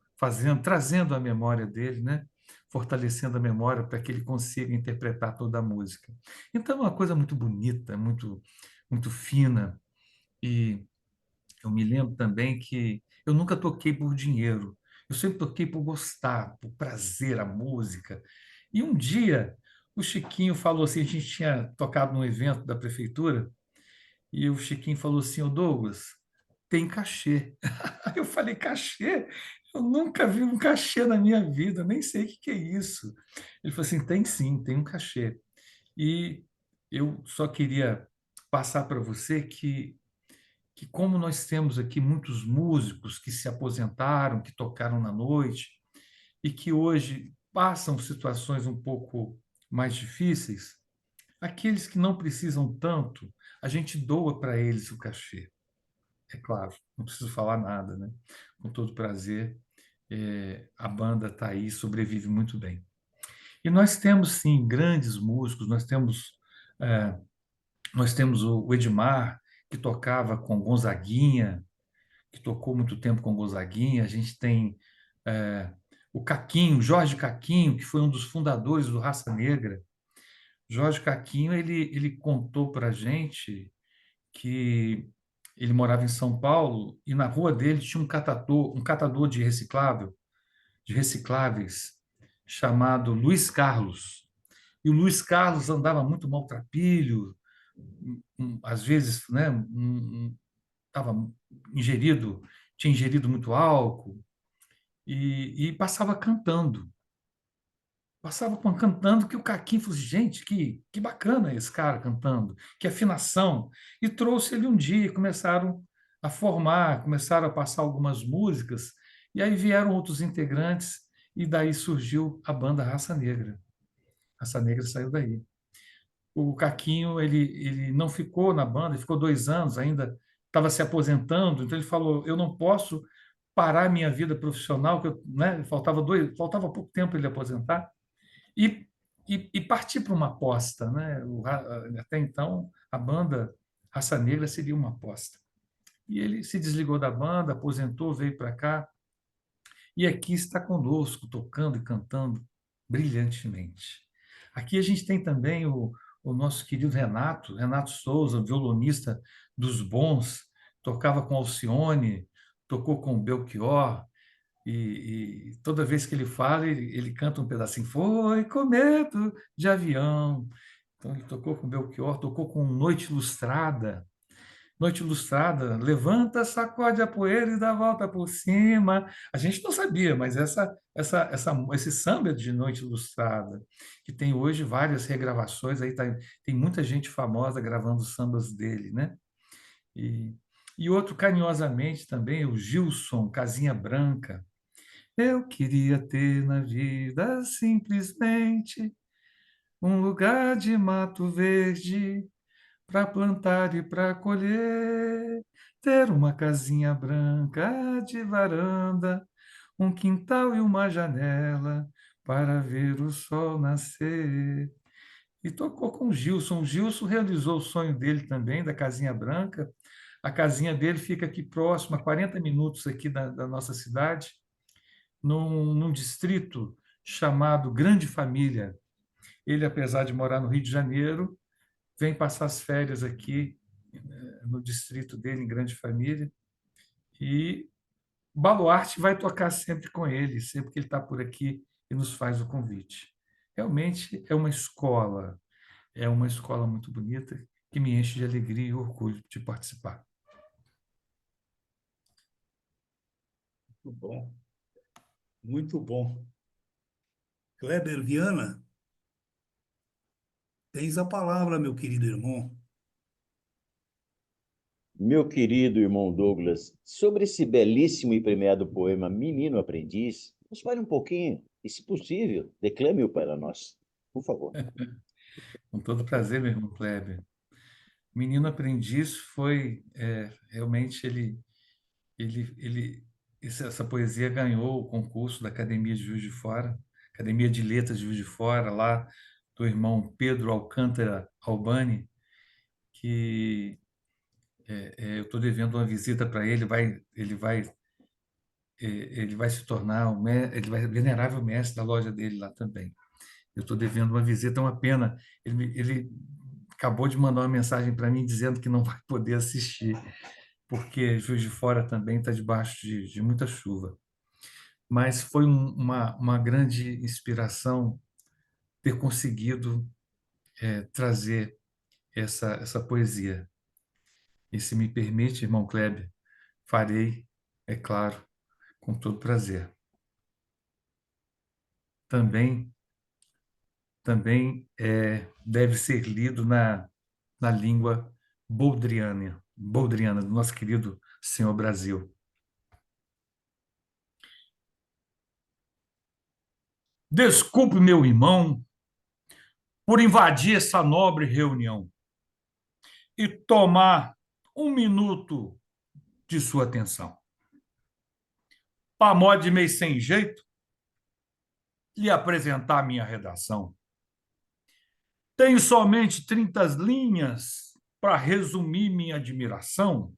trazendo a memória dele, né? Fortalecendo a memória para que ele consiga interpretar toda a música. Então é uma coisa muito bonita, muito fina. E eu me lembro também que eu nunca toquei por dinheiro. Eu sempre toquei por gostar, por prazer a música. E um dia o Chiquinho falou assim, a gente tinha tocado num evento da prefeitura, e o Chiquinho falou assim, ô Douglas, tem cachê. Aí eu falei, cachê? Eu nunca vi um cachê na minha vida, nem sei o que é isso. Ele falou assim, tem sim, tem um cachê. E eu só queria passar para você que como nós temos aqui muitos músicos que se aposentaram, que tocaram na noite, e que hoje passam situações um pouco mais difíceis, aqueles que não precisam tanto, a gente doa para eles o cachê. É claro, não preciso falar nada, né? Com todo prazer, a banda está aí, sobrevive muito bem. E nós temos, sim, grandes músicos, é, nós temos o Edmar, que tocava com Gonzaguinha, que tocou muito tempo com Gonzaguinha, a gente tem é, o Caquinho, Jorge Caquinho, que foi um dos fundadores do Raça Negra. Jorge Caquinho, ele contou para a gente que ele morava em São Paulo e na rua dele tinha um catador de recicláveis, chamado Luiz Carlos. E o Luiz Carlos andava muito maltrapilho, às vezes, né, estava ingerido, tinha ingerido muito álcool e passava cantando. Passava cantando que o Caquinho falou assim, gente, que bacana esse cara cantando, que afinação. E trouxe ele um dia, começaram a formar, começaram a passar algumas músicas, e aí vieram outros integrantes, e daí surgiu a banda Raça Negra. Raça Negra saiu daí. O Caquinho, ele não ficou na banda, ele ficou 2 anos, ainda estava se aposentando, então ele falou, eu não posso parar minha vida profissional, que eu, né, faltava pouco tempo para ele aposentar, e, e partir para uma aposta, né? Até então, a banda Raça Negra seria uma aposta. E ele se desligou da banda, aposentou, veio para cá, e aqui está conosco, tocando e cantando brilhantemente. Aqui a gente tem também o nosso querido Renato Souza, violonista dos bons, tocava com Alcione, tocou com Belchior, e toda vez que ele fala, ele canta um pedacinho. Foi cometo de avião. Então, ele tocou com Belchior, tocou com Noite Ilustrada. Noite Ilustrada, levanta, sacode a poeira e dá a volta por cima. A gente não sabia, mas esse samba de Noite Ilustrada, que tem hoje várias regravações, aí tem muita gente famosa gravando sambas dele, né? E, e outro carinhosamente também, o Gilson Casinha Branca. Eu queria ter na vida simplesmente um lugar de mato verde para plantar e para colher, ter uma casinha branca de varanda, um quintal e uma janela para ver o sol nascer. E tocou com o Gilson. O Gilson realizou o sonho dele também, da casinha branca. A casinha dele fica aqui próximo, a 40 minutos aqui da nossa cidade, num distrito chamado Grande Família. Ele, apesar de morar no Rio de Janeiro, vem passar as férias aqui no distrito dele, em Grande Família, e Baluarte vai tocar sempre com ele, sempre que ele está por aqui e nos faz o convite. Realmente é uma escola, É uma escola muito bonita que me enche de alegria e orgulho de participar. Muito bom, muito bom. Kleber Viana, tens a palavra, meu querido irmão. Meu querido irmão Douglas, sobre esse belíssimo e premiado poema Menino Aprendiz, nos fale um pouquinho e, se possível, declame-o para nós, por favor. Com todo prazer, meu irmão Kleber. Menino Aprendiz foi realmente essa poesia ganhou o concurso da Academia de Juiz de Fora, Academia de Letras de Juiz de Fora, lá do irmão Pedro Alcântara Albani, que eu estou devendo uma visita para ele, ele vai se tornar ele vai venerável mestre da loja dele lá também. Eu estou devendo uma visita, é uma pena. Ele acabou de mandar uma mensagem para mim dizendo que não vai poder assistir, porque Juiz de Fora também está debaixo de muita chuva. Mas foi uma grande inspiração ter conseguido trazer essa poesia. E se me permite, irmão Kleber, farei, é claro, com todo prazer. Também, também deve ser lido na língua boldriana, do nosso querido Senhor Brasil. Desculpe, meu irmão, por invadir essa nobre reunião e tomar um minuto de sua atenção. Para modo de meio sem jeito, lhe apresentar minha redação. Tenho somente 30 linhas para resumir minha admiração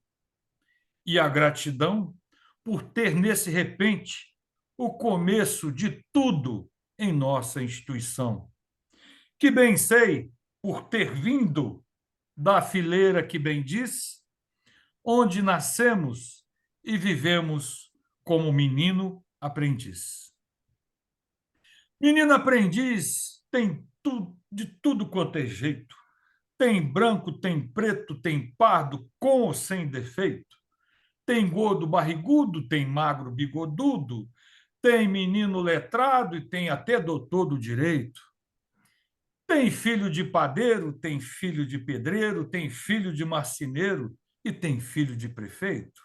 e a gratidão por ter, nesse repente, o começo de tudo em nossa instituição. Que bem sei, por ter vindo da fileira que bem diz, onde nascemos e vivemos como menino aprendiz. Menino aprendiz tem de tudo quanto é jeito. Tem branco, tem preto, tem pardo, com ou sem defeito. Tem gordo barrigudo, tem magro bigodudo, tem menino letrado e tem até doutor do direito. Tem filho de padeiro, tem filho de pedreiro, tem filho de marceneiro e tem filho de prefeito.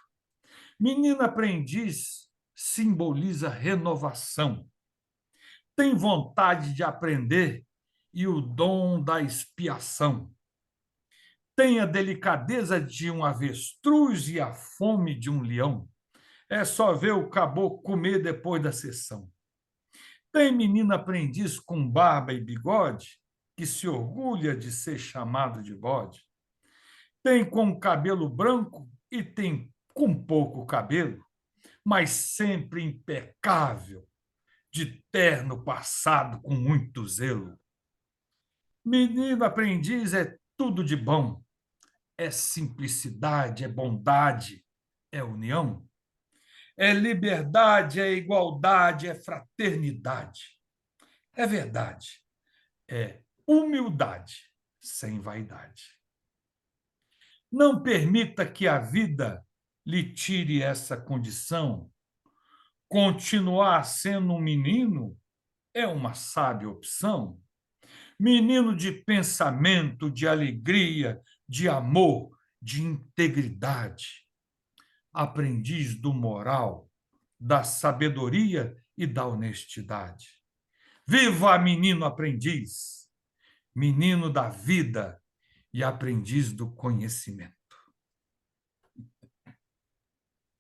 Menino aprendiz simboliza renovação. Tem vontade de aprender e o dom da expiação. Tem a delicadeza de um avestruz e a fome de um leão. É só ver o caboclo comer depois da sessão. Tem menino aprendiz com barba e bigode que se orgulha de ser chamado de bode. Tem com cabelo branco e tem com pouco cabelo, mas sempre impecável, de terno passado com muito zelo. Menino aprendiz é tudo de bom, é simplicidade, é bondade, é união, é liberdade, é igualdade, é fraternidade. É verdade, é humildade sem vaidade. Não permita que a vida lhe tire essa condição. Continuar sendo um menino é uma sábia opção. Menino de pensamento, de alegria, de amor, de integridade. Aprendiz do moral, da sabedoria e da honestidade. Viva menino aprendiz, menino da vida e aprendiz do conhecimento.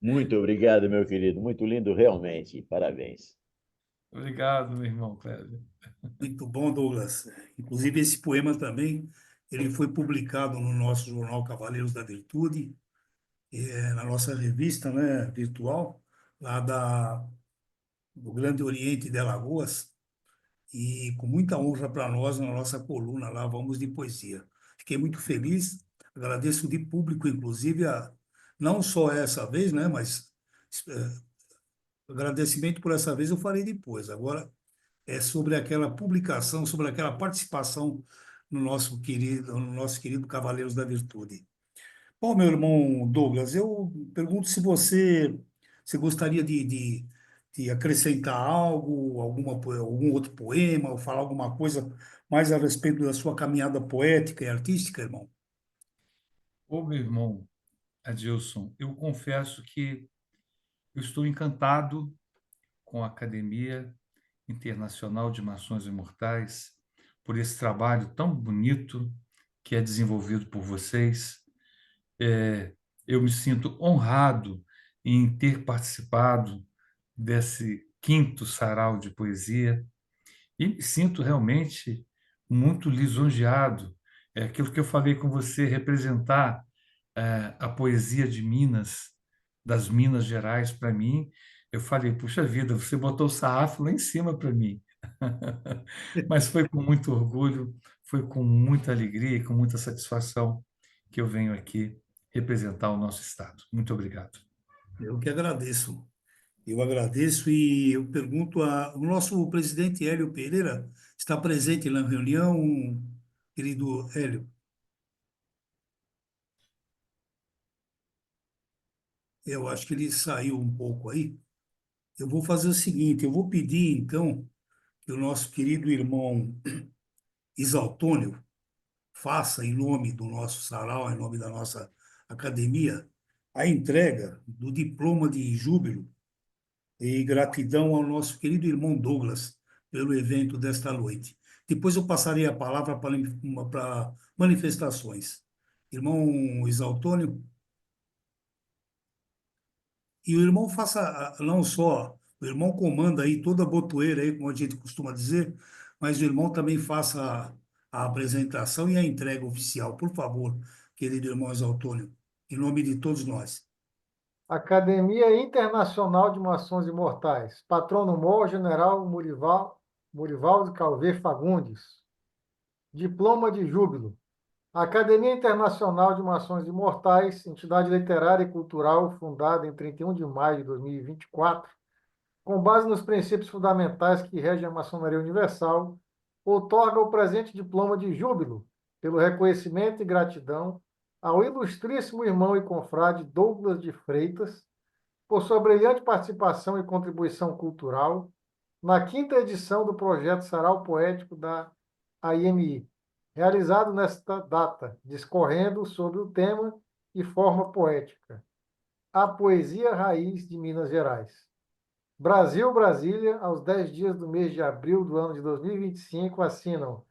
Muito obrigado, meu querido. Muito lindo, realmente. Parabéns. Obrigado, meu irmão Cléber. Muito bom, Douglas. Inclusive, esse poema também, ele foi publicado no nosso jornal Cavaleiros da Virtude, na nossa revista, né, virtual, lá do Grande Oriente de Alagoas, e com muita honra para nós, na nossa coluna lá, Vamos de Poesia. Fiquei muito feliz, agradeço de público, inclusive, não só essa vez, né, mas agradecimento por essa vez eu farei depois. Agora, é sobre aquela publicação, sobre aquela participação no nosso querido Cavaleiros da Virtude. Bom, meu irmão Douglas, eu pergunto se gostaria de acrescentar algo, algum outro poema, ou falar alguma coisa mais a respeito da sua caminhada poética e artística, irmão. Ô, meu irmão Adilson, eu confesso que eu estou encantado com a Academia Internacional de Maçons Imortais, por esse trabalho tão bonito que é desenvolvido por vocês. Eu me sinto honrado em ter participado desse quinto sarau de poesia e me sinto realmente muito lisonjeado. É aquilo que eu falei com você, representar a poesia de Minas, das Minas Gerais, para mim. Eu falei, puxa vida, você botou o sarrafo lá em cima para mim. Mas foi com muito orgulho, foi com muita alegria e com muita satisfação que eu venho aqui representar o nosso Estado. Muito obrigado. Eu que agradeço. Eu agradeço e eu pergunto o nosso presidente Hélio Pereira está presente na reunião, querido Hélio? Eu acho que ele saiu um pouco aí. Eu vou fazer o seguinte, eu vou pedir, então, que o nosso querido irmão Isaltônio faça, em nome do nosso sarau, em nome da nossa academia, a entrega do diploma de júbilo e gratidão ao nosso querido irmão Douglas pelo evento desta noite. Depois eu passarei a palavra para manifestações. Irmão Isaltônio, e o irmão faça, não só, o irmão comanda aí toda a botoeira aí, como a gente costuma dizer, mas o irmão também faça a apresentação e a entrega oficial, por favor, querido irmão Isaltônio, em nome de todos nós. Academia Internacional de Maçons Imortais. Patrono-Mor General Murivaldo Calvé Fagundes. Diploma de Júbilo. Academia Internacional de Maçons Imortais, entidade literária e cultural fundada em 31 de maio de 2024, com base nos princípios fundamentais que regem a maçonaria universal, outorga o presente diploma de júbilo pelo reconhecimento e gratidão ao ilustríssimo irmão e confrade Douglas de Freitas por sua brilhante participação e contribuição cultural na quinta edição do projeto Sarau Poético da AIMI, realizado nesta data, discorrendo sobre o tema e forma poética, a poesia raiz de Minas Gerais. Brasil, Brasília, aos 10 dias do mês de abril do ano de 2025, assinam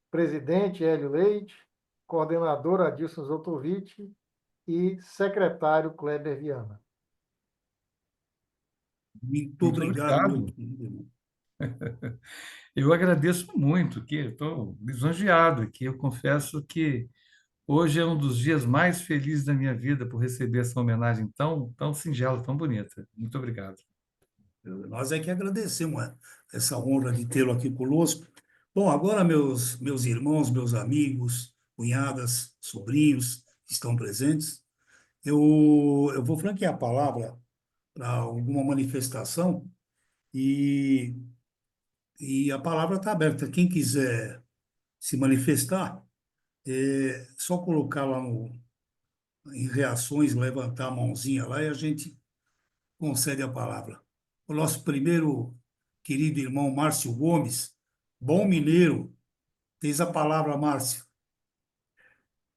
presidente Hélio Leite, coordenador Adilson Zotovich e secretário Kleber Viana. Muito Muito obrigado, meu obrigado. querido irmão. Eu agradeço muito, que estou lisonjeado aqui. Eu confesso que hoje é um dos dias mais felizes da minha vida por receber essa homenagem tão singela, tão bonita. Muito obrigado. Nós é que agradecemos essa honra de tê-lo aqui conosco. Bom, agora, meus irmãos, meus amigos, cunhadas, sobrinhos que estão presentes, eu vou franquear a palavra para alguma manifestação e, e a palavra está aberta. Quem quiser se manifestar, é só colocar lá em reações, levantar a mãozinha lá e a gente concede a palavra. O nosso primeiro querido irmão Márcio Gomes, bom mineiro, tens a palavra, Márcio.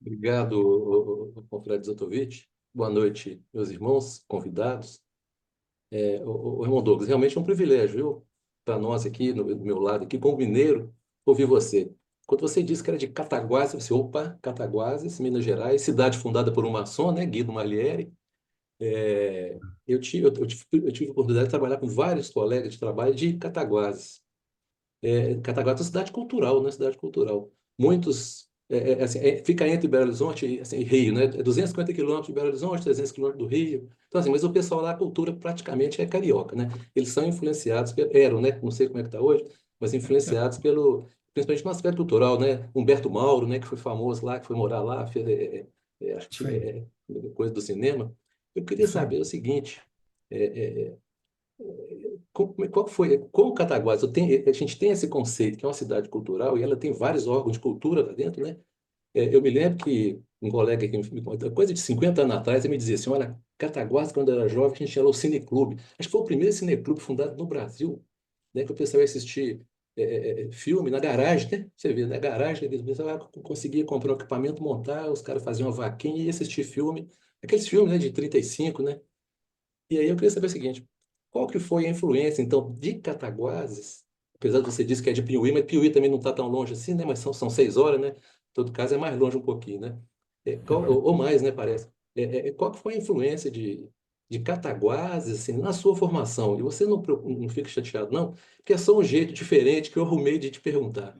Obrigado, confrade Zotovich. Boa noite, meus irmãos, convidados. O irmão Douglas, realmente é um privilégio, viu? Para nós aqui, do meu lado, aqui, como mineiro, ouvir você. Quando você disse que era de Cataguases, eu disse, opa, Cataguases, Minas Gerais, cidade fundada por um maçom, né, Guido Malieri. Eu tive a oportunidade de trabalhar com vários colegas de trabalho de Cataguases. Cataguases é uma cidade cultural, né? Cidade cultural. Muitos, assim, fica entre Belo Horizonte e Rio, né? É 250 quilômetros de Belo Horizonte, 300 quilômetros do Rio. Então, assim, mas o pessoal lá, a cultura praticamente é carioca, né? Eles são influenciados, eram, né? Não sei como é que está hoje, mas influenciados principalmente no aspecto cultural, né? Humberto Mauro, né? Que foi famoso lá, que foi morar lá, fez Isso aí, coisa do cinema. Eu queria isso aí. saber o seguinte, é, é, qual que foi, como Cataguases, a gente tem esse conceito que é uma cidade cultural e ela tem vários órgãos de cultura lá dentro, né? Eu me lembro que um colega que me contou, coisa de 50 anos atrás, ele me dizia assim, olha, Cataguases, quando eu era jovem, a gente tinha lá o Cineclube. Acho que foi o primeiro cineclube fundado no Brasil, né? Que o pessoal ia assistir filme na garagem, né? Você vê, na garagem, eles conseguia comprar um equipamento, montar, os caras faziam uma vaquinha e ia assistir filme. Aqueles filmes, né, de 35, né? E aí eu queria saber o seguinte, qual que foi a influência, então, de Cataguases, apesar de você dizer que é de Piuí, mas Piuí também não está tão longe assim, né? Mas são 6 horas, né? Em todo caso, é mais longe um pouquinho, né? Ou mais, né, parece. Qual que foi a influência de Cataguases, assim, na sua formação? E você não fica chateado, não? Porque é só um jeito diferente que eu arrumei de te perguntar.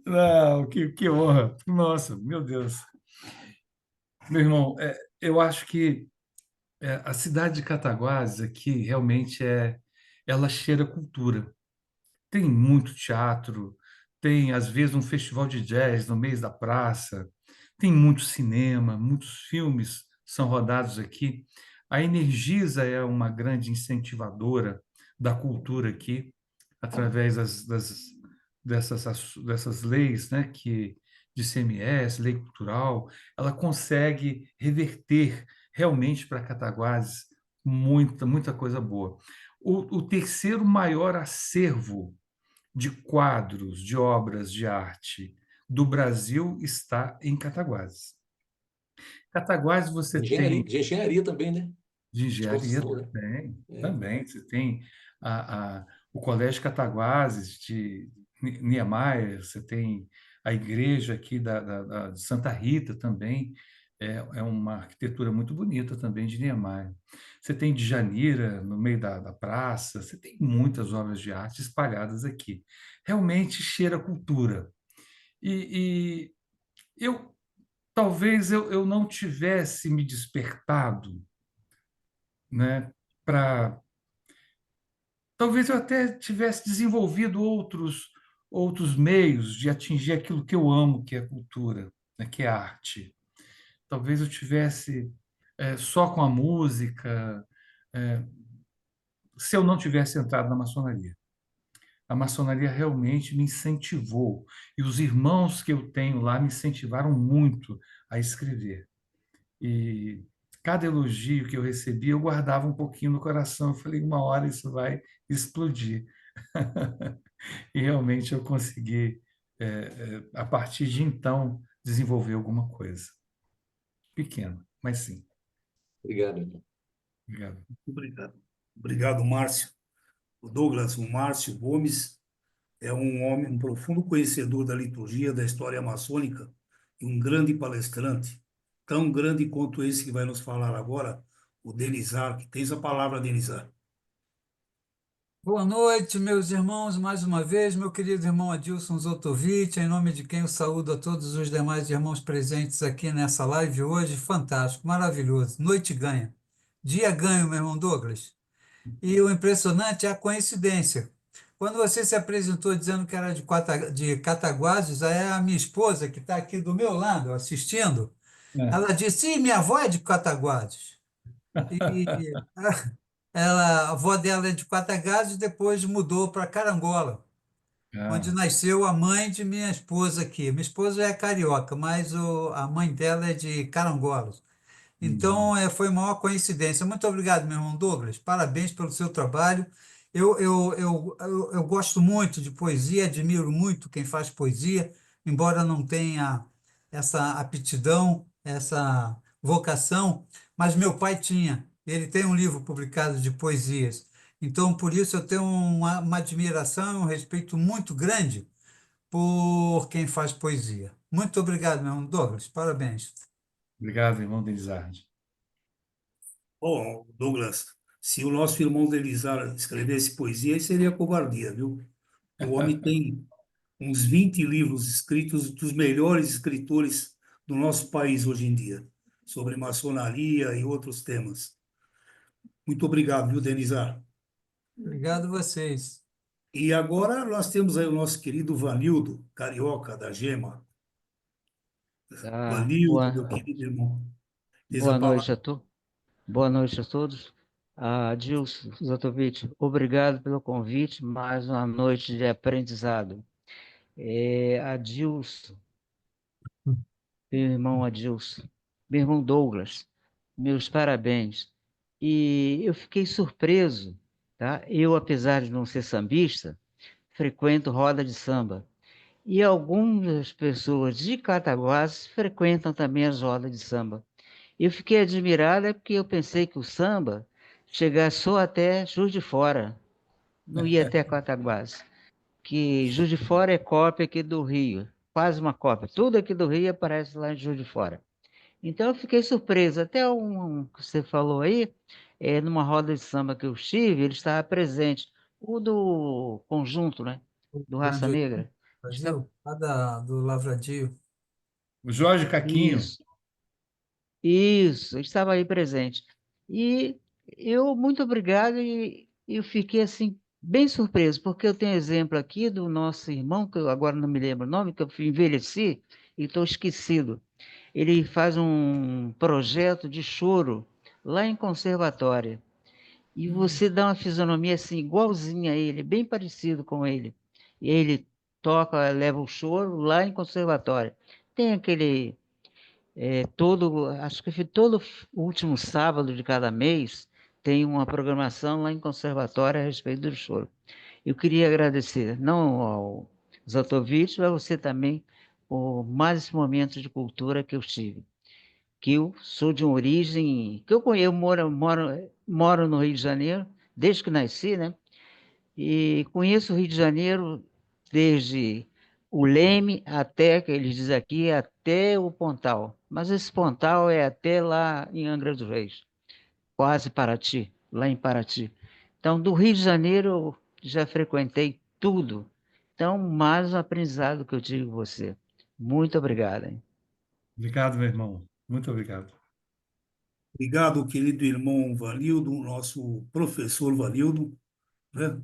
Não, que honra. Nossa, meu Deus. Meu irmão, eu acho que a cidade de Cataguases aqui realmente ela cheira cultura. Tem muito teatro, tem às vezes um festival de jazz no meio da praça, tem muito cinema, muitos filmes são rodados aqui. A Energisa é uma grande incentivadora da cultura aqui, através dessas leis, né, de CMS, lei cultural, ela consegue reverter realmente para Cataguases muita coisa boa. O terceiro maior acervo de quadros, de obras de arte do Brasil está em Cataguases. Cataguases você tem De engenharia também, né? de De engenharia construção, né? também, É, também. Você tem o Colégio Cataguases de Niemeyer, você tem a igreja aqui de Santa Rita também, é uma arquitetura muito bonita também de Niemeyer. Você tem Djanira no meio da praça, você tem muitas obras de arte espalhadas aqui. Realmente cheira a cultura. E eu talvez eu não tivesse me despertado, né, para talvez eu até tivesse desenvolvido outros meios de atingir aquilo que eu amo, que é a cultura, né, que é a arte. Talvez eu tivesse só com a música, é, se eu não tivesse entrado na maçonaria. A maçonaria realmente me incentivou, e os irmãos que eu tenho lá me incentivaram muito a escrever. E cada elogio que eu recebi, eu guardava um pouquinho no coração. Eu falei, uma hora isso vai explodir. E realmente eu consegui, a partir de então, desenvolver alguma coisa. Pequena, mas sim. obrigado, irmão. Obrigado. Obrigado. Obrigado, Márcio. O Douglas, o Márcio Gomes, é um homem, um profundo conhecedor da liturgia, da história maçônica e um grande palestrante, tão grande quanto esse que vai nos falar agora, o Denizar, que tens a palavra, Denizar. Boa noite, meus irmãos, mais uma vez, meu querido irmão Adilson Zotovitch, em nome de quem eu saúdo a todos os demais irmãos presentes aqui nessa live hoje. Fantástico, maravilhoso. Noite ganha. Dia ganho, meu irmão Douglas. E o impressionante é a coincidência. Quando você se apresentou dizendo que era de Cataguases, aí a minha esposa, que está aqui do meu lado assistindo, É. ela disse: sim, minha avó é de Cataguases. E a avó dela é de Quatagás e depois mudou para Carangola, onde Ah, nasceu a mãe de minha esposa aqui. Minha esposa é carioca, mas a mãe dela é de Carangola. uhum. Então, foi uma maior coincidência. Muito obrigado, meu irmão Douglas. Parabéns pelo seu trabalho. Eu gosto muito de poesia, admiro muito quem faz poesia, embora não tenha essa aptidão, essa vocação, mas meu pai tinha. Ele tem um livro publicado de poesias. Então, por isso, eu tenho uma admiração e um respeito muito grande por quem faz poesia. Muito obrigado, meu irmão Douglas. Parabéns. Obrigado, irmão Denizardi. Bom, Douglas, se o nosso irmão Denizar escrevesse poesia, aí seria covardia, viu? O homem tem uns 20 livros escritos dos melhores escritores do nosso país hoje em dia, sobre maçonaria e outros temas. Muito obrigado, viu, Denizar? Obrigado a vocês. E agora nós temos aí o nosso querido Vanildo, carioca da Gema. Ah, Vanildo, meu querido irmão, tens a boa noite palavra. a Boa noite a todos. Adilson Zotovich, obrigado pelo convite, mais uma noite de aprendizado. Adilson, meu irmão Adilson, meu irmão Douglas, meus parabéns. E eu fiquei surpreso, tá? Eu, apesar de não ser sambista, frequento roda de samba. E algumas pessoas de Cataguases frequentam também as rodas de samba. Eu fiquei admirada porque eu pensei que o samba chegasse só até Juiz de Fora, não ia até Cataguases, que Juiz de Fora é cópia aqui do Rio, quase uma cópia. Tudo aqui do Rio aparece lá em Juiz de Fora. Então eu fiquei surpreso. Até um que você falou aí, numa roda de samba que eu estive, ele estava presente. O do conjunto, né? O Do Raça grande Negra. Está... Brasil, lá do Lavradio. O Jorge Caquinho. Isso. Isso, eu estava aí presente. E eu, muito obrigado, e eu fiquei assim, bem surpreso, porque eu tenho exemplo aqui do nosso irmão, que eu agora não me lembro o nome, que eu envelheci e estou esquecido. Ele faz um projeto de choro lá em conservatória. E você dá uma fisionomia assim, igualzinha a ele, bem parecido com ele. E ele toca, leva o choro lá em conservatória. Tem aquele acho que todo último sábado de cada mês tem uma programação lá em conservatório a respeito do choro. Eu queria agradecer, não ao Zotovich, mas a você também, por mais esse momento de cultura que eu tive. Que eu sou de uma origem, que eu conheço, moro no Rio de Janeiro, desde que nasci, né? E conheço o Rio de Janeiro desde o Leme até, que eles dizem aqui, até o Pontal. Mas esse Pontal é até lá em Angra dos Reis, quase Paraty, lá em Paraty. Então, do Rio de Janeiro, eu já frequentei tudo. Então, mais um aprendizado que eu tive com você. Muito obrigado, hein? Obrigado, meu irmão. Muito obrigado. Obrigado, querido irmão Vanildo, nosso professor Vanildo, né?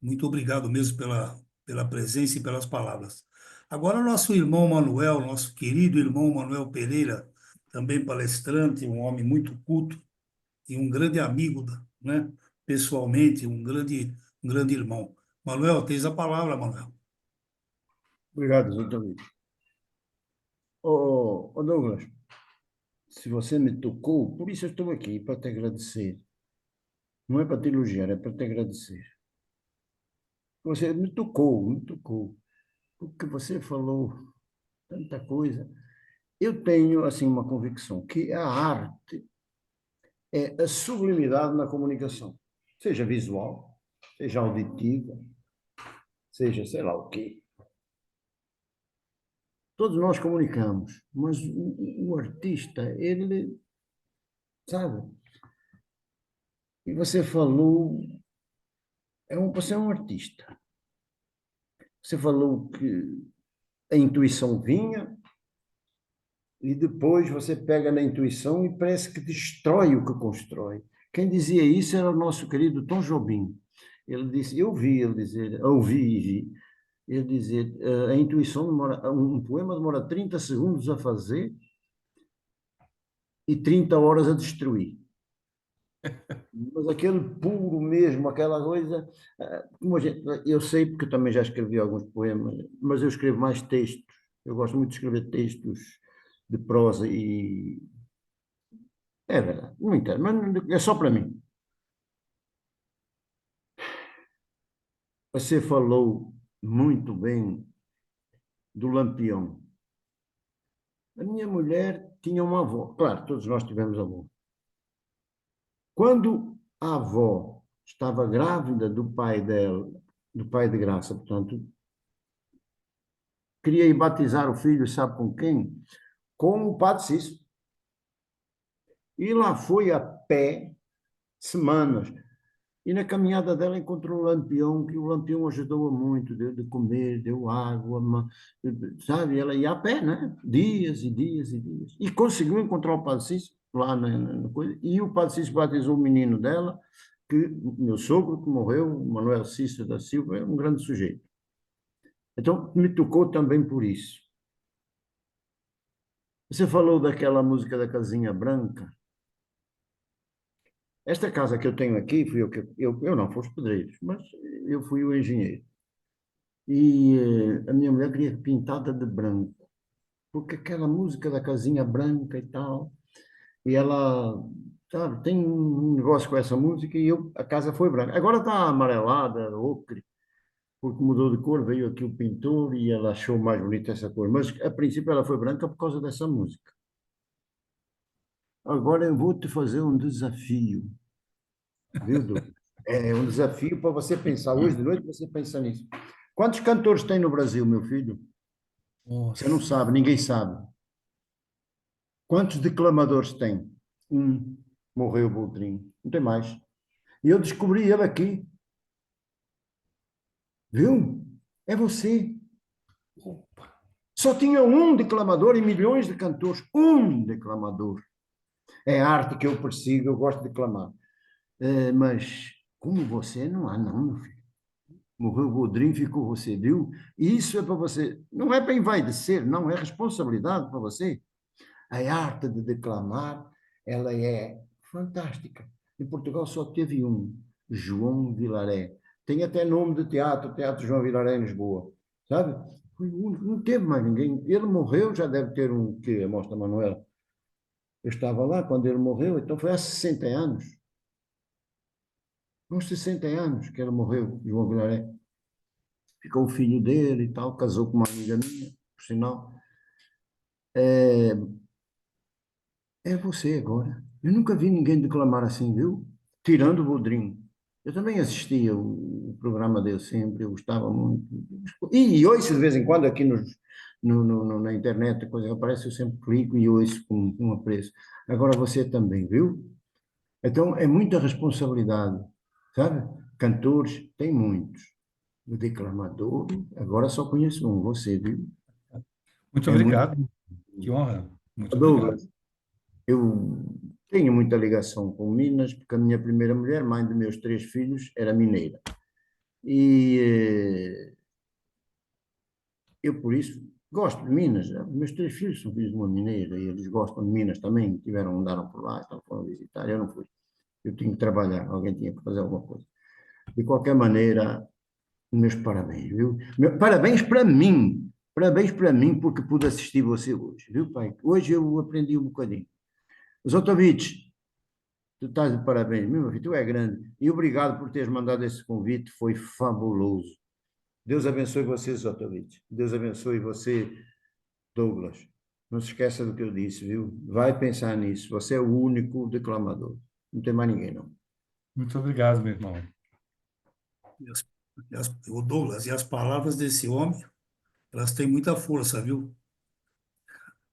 Muito obrigado mesmo pela presença e pelas palavras. Agora, nosso irmão Manuel, nosso querido irmão Manuel Pereira, também palestrante, um homem muito culto e um grande amigo, né? Pessoalmente, um grande irmão. Manuel, tens a palavra, Manuel. Obrigado, doutor. Ô, Douglas, se você me tocou, por isso eu estou aqui, para te agradecer. Não é para te elogiar, é para te agradecer. Você me tocou, me tocou. Porque você falou tanta coisa. Eu tenho, assim, uma convicção que a arte é a sublimidade na comunicação, seja visual, seja auditiva, seja sei lá o quê. Todos nós comunicamos, mas o artista, ele, sabe? E você falou, você é um artista. Você falou que a intuição vinha e depois você pega na intuição e parece que destrói o que constrói. Quem dizia isso era o nosso querido Tom Jobim. Ele disse, eu vi ele dizer, ouvi e vi, ele dizer, a intuição demora, um poema demora 30 segundos a fazer e 30 horas a destruir. Mas aquele puro mesmo, aquela coisa, eu sei porque eu também já escrevi alguns poemas, mas eu escrevo mais textos. Eu gosto muito de escrever textos de prosa e é verdade, não entendo, mas é só para mim. Você falou muito bem do Lampião. A minha mulher tinha uma avó, claro, todos nós tivemos avó. Quando a avó estava grávida do pai dela, do pai de Graça, portanto, queria ir batizar o filho, sabe com quem? Com o Padre Cícero. E lá foi a pé, semanas. E na caminhada dela encontrou o Lampião, que o Lampião ajudou-a muito, deu de comer, deu água, sabe? Ela ia a pé, né? Dias e dias e dias. E conseguiu encontrar o Padre Cícero lá na coisa. E o Padre Cícero batizou o menino dela, que meu sogro, que morreu, Manuel Cícero da Silva, é um grande sujeito. Então, me tocou também por isso. Você falou daquela música da Casinha Branca. Esta casa que eu tenho aqui, fui eu não fui os pedreiros, mas eu fui o engenheiro. E a minha mulher queria pintada de branco, porque aquela música da casinha branca e tal, e ela, sabe, tem um negócio com essa música e a casa foi branca. Agora está amarelada, ocre, porque mudou de cor, veio aqui o pintor e ela achou mais bonita essa cor, mas a princípio ela foi branca por causa dessa música. Agora eu vou te fazer um desafio, viu, Douglas? É um desafio para você pensar. Hoje de noite você pensa nisso. Quantos cantores tem no Brasil, meu filho? Você não Nossa. sabe, ninguém sabe. Quantos declamadores tem? Morreu o Boldrin. Não tem mais. E eu descobri ele aqui. Viu? É você. Só tinha um declamador e milhões de cantores. Um declamador. É a arte que eu persigo, eu gosto de declamar. Mas como você, não há, não, meu filho. Morreu o Boldrin, ficou você, viu? E isso é para você. Não é para envaidecer, não, é responsabilidade para você. A arte de declamar, ela é fantástica. Em Portugal só teve um, João Vilaré. Tem até nome de teatro, Teatro João Vilaré em Lisboa. Sabe? Foi o único, não teve mais ninguém. Ele morreu, já deve ter um, que Mostra Manuel. Eu estava lá quando ele morreu, então foi há 60 anos. Uns 60 anos que ele morreu, João Vilaré. Ficou o filho dele e tal, casou com uma amiga minha, por sinal. É, é você agora. Eu nunca vi ninguém declamar assim, viu? Tirando o Boldrin. Eu também assistia o programa dele sempre, eu gostava muito. E ouço de vez em quando aqui na internet, a coisa aparece, eu sempre clico e ouço com apreço. Agora você também, viu? Então é muita responsabilidade, sabe? Cantores, tem muitos. O declamador, agora só conheço um, você, viu? Muito É muito. obrigado. Que honra. Muito obrigado. Douglas, eu tenho muita ligação com Minas, porque a minha primeira mulher, mãe de meus 3 filhos, era mineira. E eu, por isso, gosto de Minas. Meus 3 filhos são filhos de uma mineira e eles gostam de Minas também. Andaram por lá, então foram visitar. Eu não fui. Eu tinha que trabalhar, alguém tinha que fazer alguma coisa. De qualquer maneira, meus parabéns, viu? Parabéns para mim. Parabéns para mim, porque pude assistir você hoje, viu, pai? Hoje eu aprendi um bocadinho. Zotovic, tu estás de parabéns, meu filho, tu é grande. E obrigado por teres mandado esse convite, foi fabuloso. Deus abençoe você, Zotovic. Deus abençoe você, Douglas. Não se esqueça do que eu disse, viu? Vai pensar nisso. Você é o único declamador. Não tem mais ninguém, não. Muito obrigado, meu irmão. O Douglas, e as palavras desse homem, elas têm muita força, viu?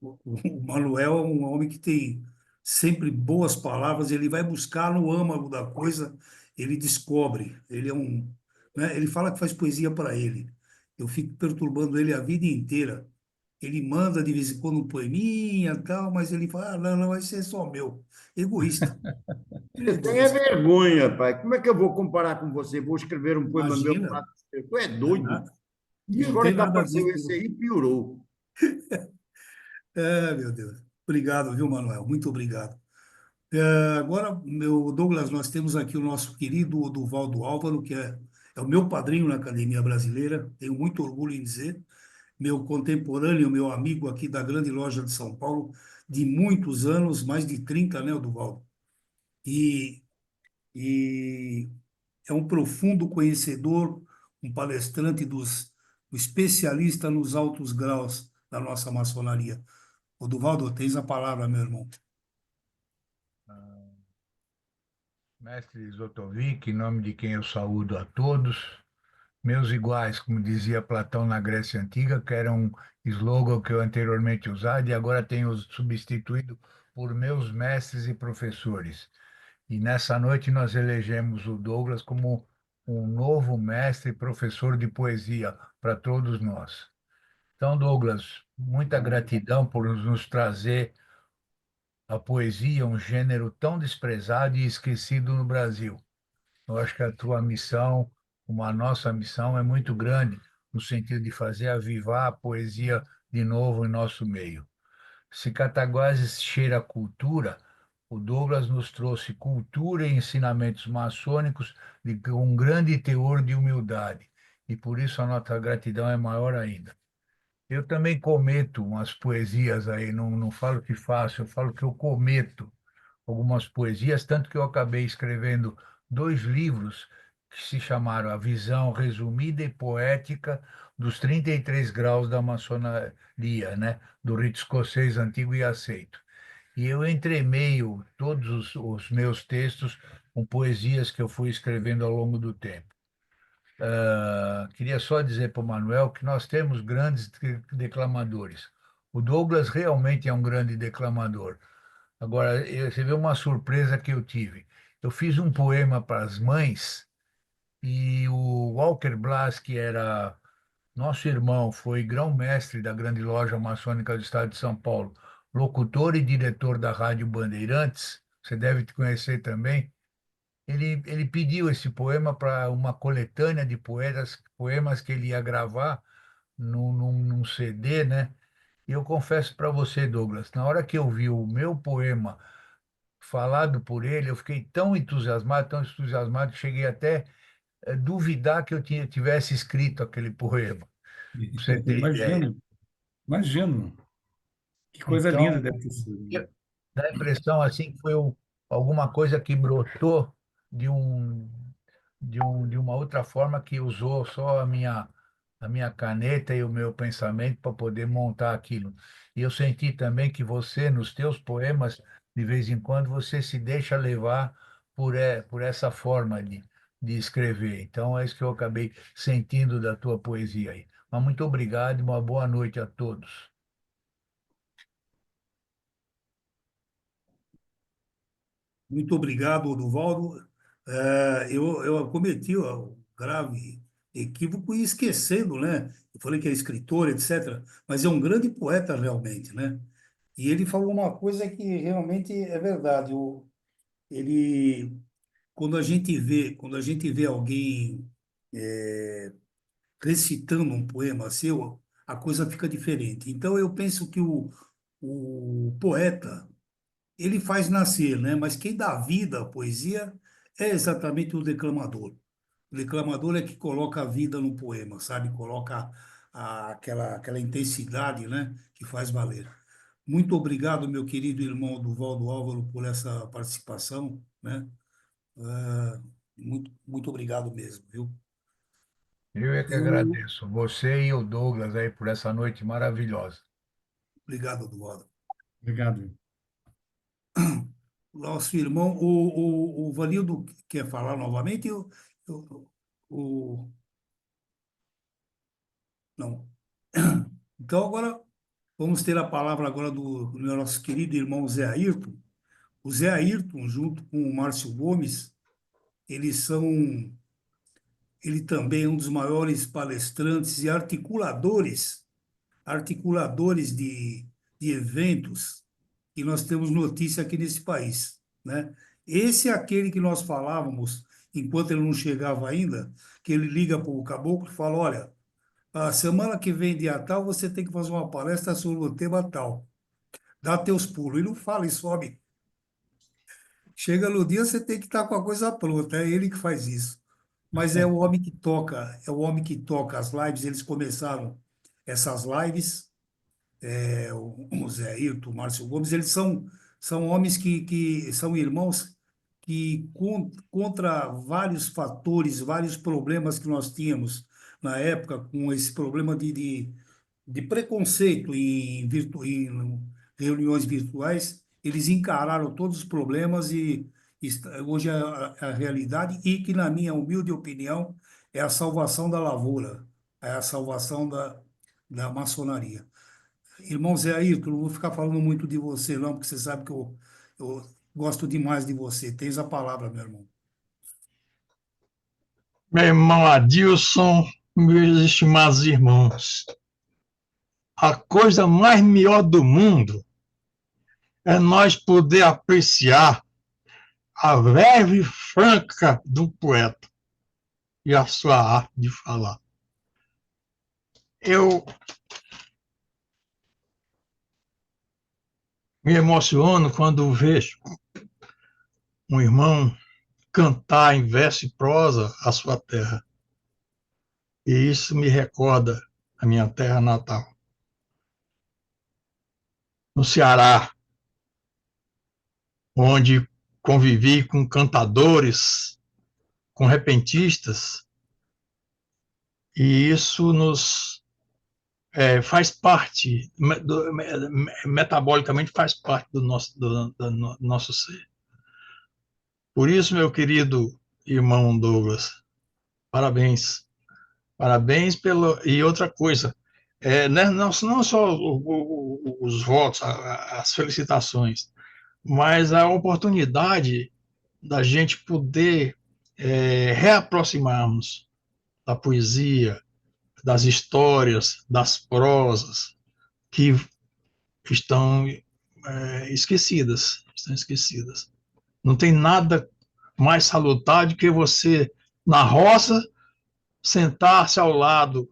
O Manuel é um homem que tem sempre boas palavras, ele vai buscar no âmago da coisa, ele descobre. Ele é um, né? Ele fala que faz poesia para ele. Eu fico perturbando ele a vida inteira. Ele manda de vez em quando um poeminha e tal, mas ele fala, não, não, vai ser só meu. Egoísta. Ele é Você tem egoísta. vergonha, pai. Como é que eu vou comparar com você? Vou escrever um poema meu Imagina, para você. Tu é não é doido. nada. E Não agora tem que nada a ver apareceu esse com... aí, piorou. É, meu Deus. Obrigado, viu, Manuel? Muito obrigado. Agora, meu Douglas, nós temos aqui o nosso querido Duvaldo Álvaro, que é o meu padrinho na Academia Brasileira, tenho muito orgulho em dizer, meu contemporâneo, meu amigo aqui da Grande Loja de São Paulo, de muitos anos, mais de 30, né, o Duvaldo? E, e é um profundo conhecedor, um palestrante um especialista nos altos graus da nossa maçonaria. O Duvaldo, tens a palavra, meu irmão. Mestre Zotovic, em nome de quem eu saúdo a todos, meus iguais, como dizia Platão na Grécia Antiga, que era um slogan que eu anteriormente usava e agora tenho substituído por meus mestres e professores. E nessa noite nós elegemos o Douglas como um novo mestre e professor de poesia para todos nós. Então, Douglas, muita gratidão por nos trazer a poesia, um gênero tão desprezado e esquecido no Brasil. Eu acho que a tua missão, como a nossa missão, é muito grande, no sentido de fazer avivar a poesia de novo em nosso meio. Se Cataguases cheira a cultura, O Douglas nos trouxe cultura e ensinamentos maçônicos com um grande teor de humildade, e por isso a nossa gratidão é maior ainda. Eu também cometo umas poesias aí, não falo que faço, eu falo que eu cometo algumas poesias, tanto que eu acabei escrevendo 2 livros que se chamaram A Visão Resumida e Poética dos 33 Graus da Maçonaria, né? Do rito escocês antigo e aceito. E eu entremeio todos os meus textos com poesias que eu fui escrevendo ao longo do tempo. Queria só dizer para o Manuel que nós temos grandes declamadores. O Douglas realmente é um grande declamador. Agora, você vê uma surpresa que eu tive. Eu fiz um poema para as mães e o Walker Blas, que era nosso irmão, foi grão-mestre da grande loja maçônica do estado de São Paulo, locutor e diretor da Rádio Bandeirantes, você deve te conhecer também. Ele pediu esse poema para uma coletânea de poemas que ele ia gravar num CD, né? E eu confesso para você, Douglas, na hora que eu vi o meu poema falado por ele, eu fiquei tão entusiasmado, que cheguei até a duvidar que eu tivesse escrito aquele poema, para você ter ideia. Imagino, imagino. Que coisa linda Então, deve ter sido. dá a impressão assim que foi alguma coisa que brotou de um, de uma outra forma que usou só a minha caneta e o meu pensamento para poder montar aquilo. E eu senti também que você, nos teus poemas, de vez em quando, você se deixa levar por essa forma de escrever. Então, é isso que eu acabei sentindo da tua poesia aí. Mas muito obrigado e uma boa noite a todos. Muito obrigado, Oduvaldo. Eu cometi o grave equívoco e esquecendo, né? Eu falei que é escritor, etc., mas é um grande poeta realmente, né? E ele falou uma coisa que realmente é verdade. Ele, quando a gente vê alguém recitando um poema seu, a coisa fica diferente. Então, eu penso que o poeta ele faz nascer, né? Mas quem dá vida à poesia é exatamente o declamador. O declamador é que coloca a vida no poema, sabe? Coloca aquela intensidade, né? Que faz valer. Muito obrigado, meu querido irmão Duvaldo Álvaro, por essa participação, né? Ah, muito, muito obrigado mesmo, viu? Eu é que Eu, agradeço, você e o Douglas aí por essa noite maravilhosa. obrigado, Duvaldo. Obrigado. Nosso irmão, o Vanildo quer falar novamente? O, não. Então, agora, vamos ter a palavra agora do nosso querido irmão Zé Ayrton. O Zé Ayrton, junto com o Márcio Gomes, eles são, ele também é um dos maiores palestrantes e articuladores de eventos que nós temos notícia aqui nesse país, né? Esse é aquele que nós falávamos, enquanto ele não chegava ainda, que ele liga para o caboclo e fala, olha, a semana que vem, dia tal, você tem que fazer uma palestra sobre o tema tal. Dá teus pulos. E não fala e sobe. Chega no dia, você tem que estar com a coisa pronta. É ele que faz isso. Mas é o homem que toca as lives. Eles começaram essas lives, o Zé Ayrton, o Márcio Gomes, eles são homens que são irmãos que, contra vários fatores, vários problemas que nós tínhamos na época, com esse problema de preconceito em reuniões virtuais, eles encararam todos os problemas e hoje é a realidade e que, na minha humilde opinião, é a salvação da lavoura, é a salvação da maçonaria. Irmão Zé Ayrton, não vou ficar falando muito de você, não, porque você sabe que eu gosto demais de você. Tens a palavra, meu irmão. Meu irmão Adilson, meus estimados irmãos, a coisa mais melhor do mundo é nós poder apreciar a verve franca do poeta e a sua arte de falar. Eu me emociono quando vejo um irmão cantar em verso e prosa a sua terra. E isso me recorda a minha terra natal. No Ceará, onde convivi com cantadores, com repentistas, e isso nos faz parte, metabolicamente faz parte do nosso ser. Por isso, meu querido irmão Douglas, parabéns. Parabéns pelo. E outra coisa, né, não só os votos, as felicitações, mas a oportunidade da gente poder reaproximarmos da poesia, das histórias, das prosas que estão esquecidas. Estão esquecidas. Não tem nada mais salutar do que você, na roça, sentar-se ao lado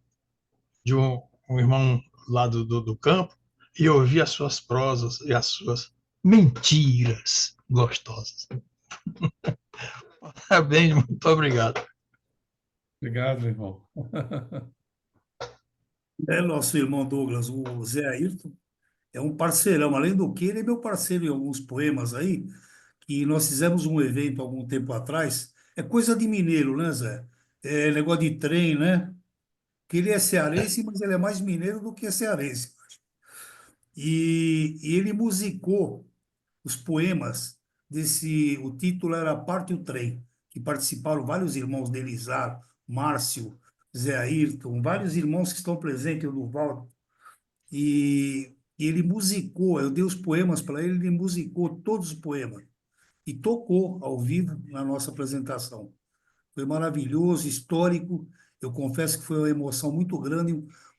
de um irmão lá do campo e ouvir as suas prosas e as suas mentiras gostosas. Parabéns, muito obrigado. Obrigado, irmão. Nosso irmão Douglas, o Zé Ayrton, é um parceirão. Além do que, ele é meu parceiro em alguns poemas aí, que nós fizemos um evento algum tempo atrás. É coisa de mineiro, né, Zé? É negócio de trem, né? Que ele é cearense, mas ele é mais mineiro do que cearense. E ele musicou os poemas desse. O título era Parte o Trem, que participaram vários irmãos dele, Izar, Márcio, Zé Ayrton, vários irmãos que estão presentes, o Duval. E ele musicou, eu dei os poemas para ele, ele musicou todos os poemas e tocou ao vivo na nossa apresentação. Foi maravilhoso, histórico. Eu confesso que foi uma emoção muito grande,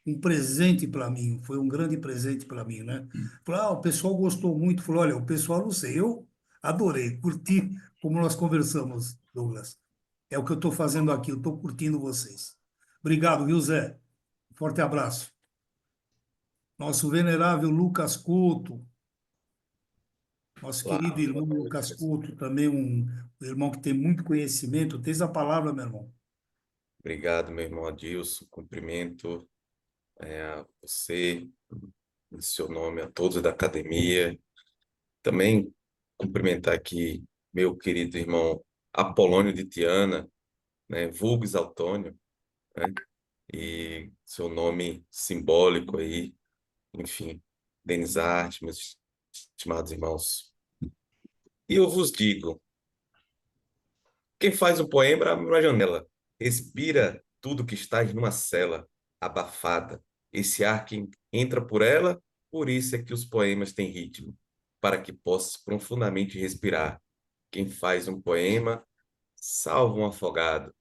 um presente para mim. Foi um grande presente para mim, né? Falei, o pessoal gostou muito. Falou, olha, o pessoal não sei, eu adorei, curti como nós conversamos, Douglas. É o que eu estou fazendo aqui, eu estou curtindo vocês. Obrigado, viu, Zé? Forte abraço. Nosso venerável Lucas Couto, nosso querido irmão Lucas Couto, também um irmão que tem muito conhecimento. Tens a palavra, meu irmão. Obrigado, meu irmão Adilson. Cumprimento a você, em seu nome, a todos da academia. Também cumprimentar aqui meu querido irmão Apolônio de Tiana, né, vulgo Exaltônio, né, e seu nome simbólico aí, enfim, Denis Arte, meus estimados irmãos. E eu vos digo, quem faz o poema abre uma janela, respira tudo que estás numa cela abafada. Esse ar que entra por ela, por isso é que os poemas têm ritmo, para que possas profundamente respirar. Quem faz um poema salva um afogado.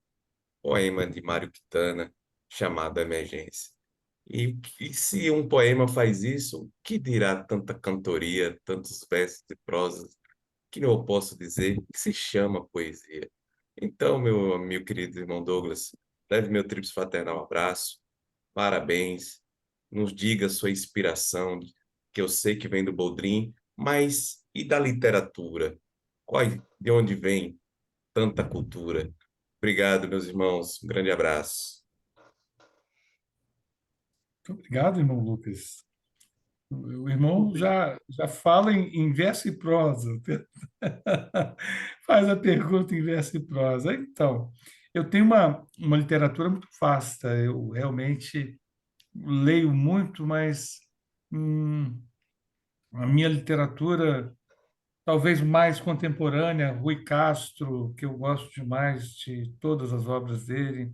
Poema de Mário Quintana, chamado Emergência. E se um poema faz isso, que dirá tanta cantoria, tantos versos e prosas, que eu posso dizer que se chama poesia. Então, meu querido irmão Douglas, leve meu tríplice fraternal abraço, parabéns, nos diga sua inspiração, que eu sei que vem do Boldrin, mas e da literatura? De onde vem tanta cultura? Obrigado, meus irmãos, um grande abraço. Muito obrigado, irmão Lucas. O irmão já fala em verso e prosa. Faz a pergunta em verso e prosa. Então, eu tenho uma literatura muito vasta. Eu realmente leio muito, mas a minha literatura, talvez mais contemporânea, Rui Castro, que eu gosto demais de todas as obras dele.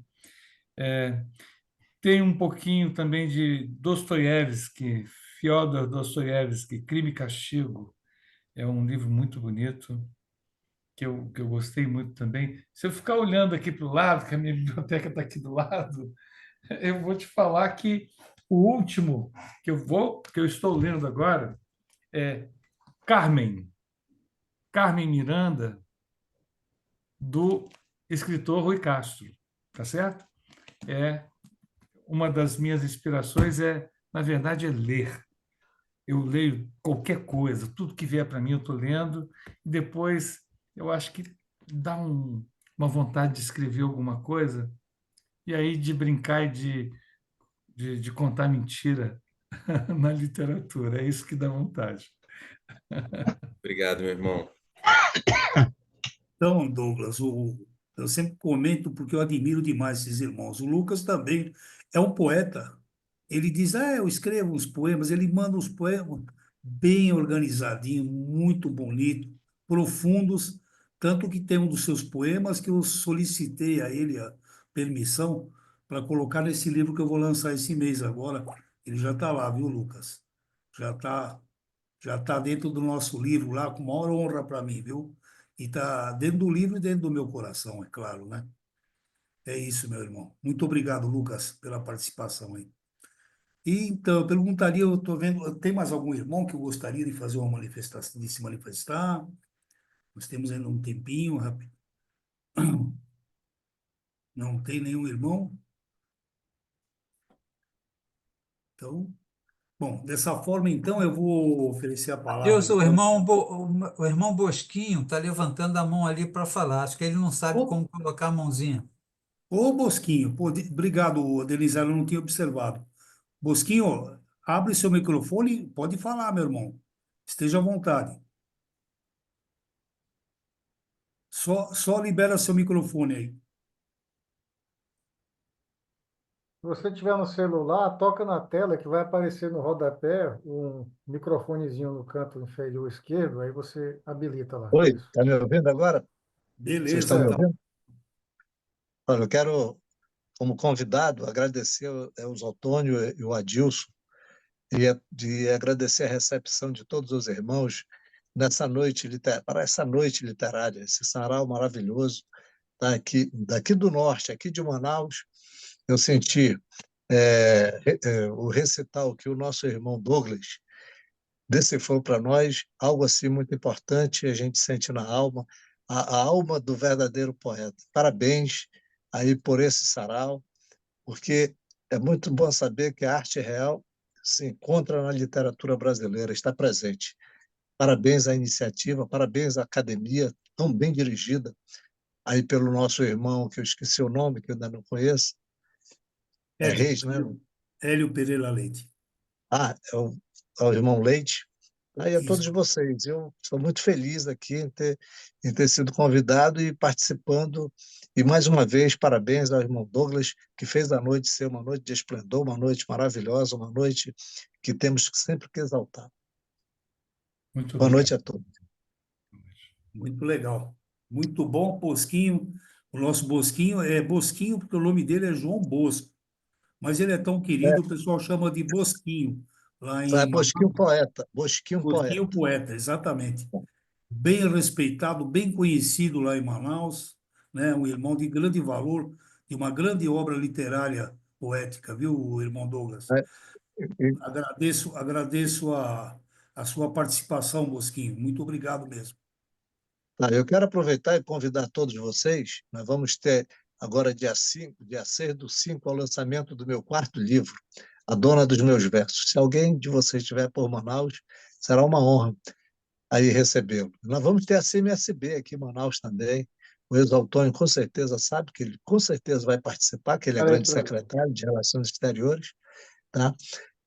Tem um pouquinho também de Dostoiévski, Fyodor Dostoiévski, Crime e Castigo. É um livro muito bonito, que eu gostei muito também. Se eu ficar olhando aqui para o lado, que a minha biblioteca está aqui do lado, eu vou te falar que o último que eu estou lendo agora é Carmen Miranda, do escritor Rui Castro, tá certo? Uma das minhas inspirações na verdade, ler. Eu leio qualquer coisa, tudo que vier para mim eu estou lendo, e depois eu acho que dá uma vontade de escrever alguma coisa, e aí de brincar e de contar mentira na literatura. É isso que dá vontade. Obrigado, meu irmão. Então, Douglas, eu sempre comento porque eu admiro demais esses irmãos. O Lucas também é um poeta. Ele diz, eu escrevo uns poemas. Ele manda uns poemas bem organizadinhos, muito bonitos, profundos. Tanto que tem um dos seus poemas que eu solicitei a ele a permissão para colocar nesse livro que eu vou lançar esse mês agora. Ele já está lá, viu, Lucas? Já está dentro do nosso livro lá, com maior honra para mim, viu? E está dentro do livro e dentro do meu coração, é claro, né? É isso, meu irmão. Muito obrigado, Lucas, pela participação aí. E então, eu perguntaria, eu estou vendo, tem mais algum irmão que eu gostaria de fazer uma manifestação, de se manifestar? Nós temos ainda um tempinho, rápido. Não tem nenhum irmão? Então, bom, dessa forma, então, eu vou oferecer a palavra, Adilson, então. o irmão Bosquinho está levantando a mão ali para falar. Acho que ele não sabe Ô, como colocar a mãozinha. ô Bosquinho, pô, obrigado, Denise, eu não tinha observado. Bosquinho, abre seu microfone, pode falar, meu irmão. Esteja à vontade. Só libera seu microfone aí. Se você tiver no celular, toca na tela que vai aparecer no rodapé um microfonezinho no canto inferior esquerdo, aí você habilita lá. Oi, Isso. tá me ouvindo agora? Vocês estão Beleza, me Certo. então. ouvindo? Olha, eu quero, como convidado, agradecer aos Antônio e o Adilson de agradecer a recepção de todos os irmãos nessa noite para essa noite literária, esse sarau maravilhoso daqui do norte, aqui de Manaus. Eu senti o recital que o nosso irmão Douglas decifrou para nós, algo assim muito importante, a gente sente na alma, a alma do verdadeiro poeta. Parabéns aí por esse sarau, porque é muito bom saber que a arte real se encontra na literatura brasileira, está presente. Parabéns à iniciativa, parabéns à academia, tão bem dirigida, aí pelo nosso irmão, que eu esqueci o nome, que eu ainda não conheço, é Hélio, Reis, né? Hélio Pereira Leite. É o irmão Leite. Aí a todos Isso. vocês, eu estou muito feliz aqui em ter sido convidado e participando. E mais uma vez, parabéns ao irmão Douglas, que fez a noite ser uma noite de esplendor, uma noite maravilhosa, uma noite que temos sempre que exaltar. Muito Boa obrigado. noite a todos. Muito legal. Muito bom, Bosquinho. O nosso Bosquinho é Bosquinho, porque o nome dele é João Bosco. Mas ele é tão querido, o pessoal chama de Bosquinho, lá É em Bosquinho Manaus. Poeta, Bosquinho Bosquinho Poeta. poeta, exatamente. Bem respeitado, bem conhecido lá em Manaus, né? Um irmão de grande valor, de uma grande obra literária poética, viu, irmão Douglas? É, e- Agradeço a sua participação, Bosquinho. Muito obrigado mesmo. eu quero aproveitar e convidar todos vocês. Nós vamos ter agora, dia 5, dia 6 do 5, ao lançamento do meu quarto livro, A Dona dos Meus Versos. Se alguém de vocês estiver por Manaus, será uma honra aí recebê-lo. Nós vamos ter a CMSB aqui em Manaus também. O Exaltônio com certeza sabe que ele com certeza vai participar, que ele é Peraí, grande peraí. secretário de Relações Exteriores, tá?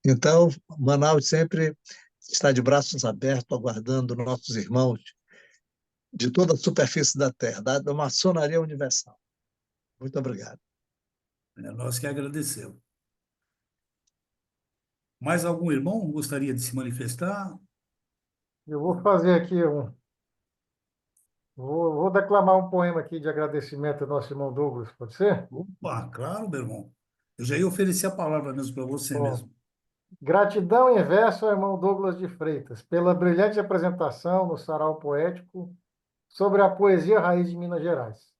Então, Manaus sempre está de braços abertos, aguardando nossos irmãos de toda a superfície da Terra, da maçonaria universal. Muito obrigado. É nós que agradecemos. Mais algum irmão gostaria de se manifestar? Eu vou fazer aqui vou declamar um poema aqui de agradecimento ao nosso irmão Douglas, pode ser? Opa, claro, meu irmão. Eu já ia oferecer a palavra mesmo para você Bom, mesmo. gratidão em verso ao irmão Douglas de Freitas pela brilhante apresentação no Sarau Poético sobre a poesia raiz de Minas Gerais.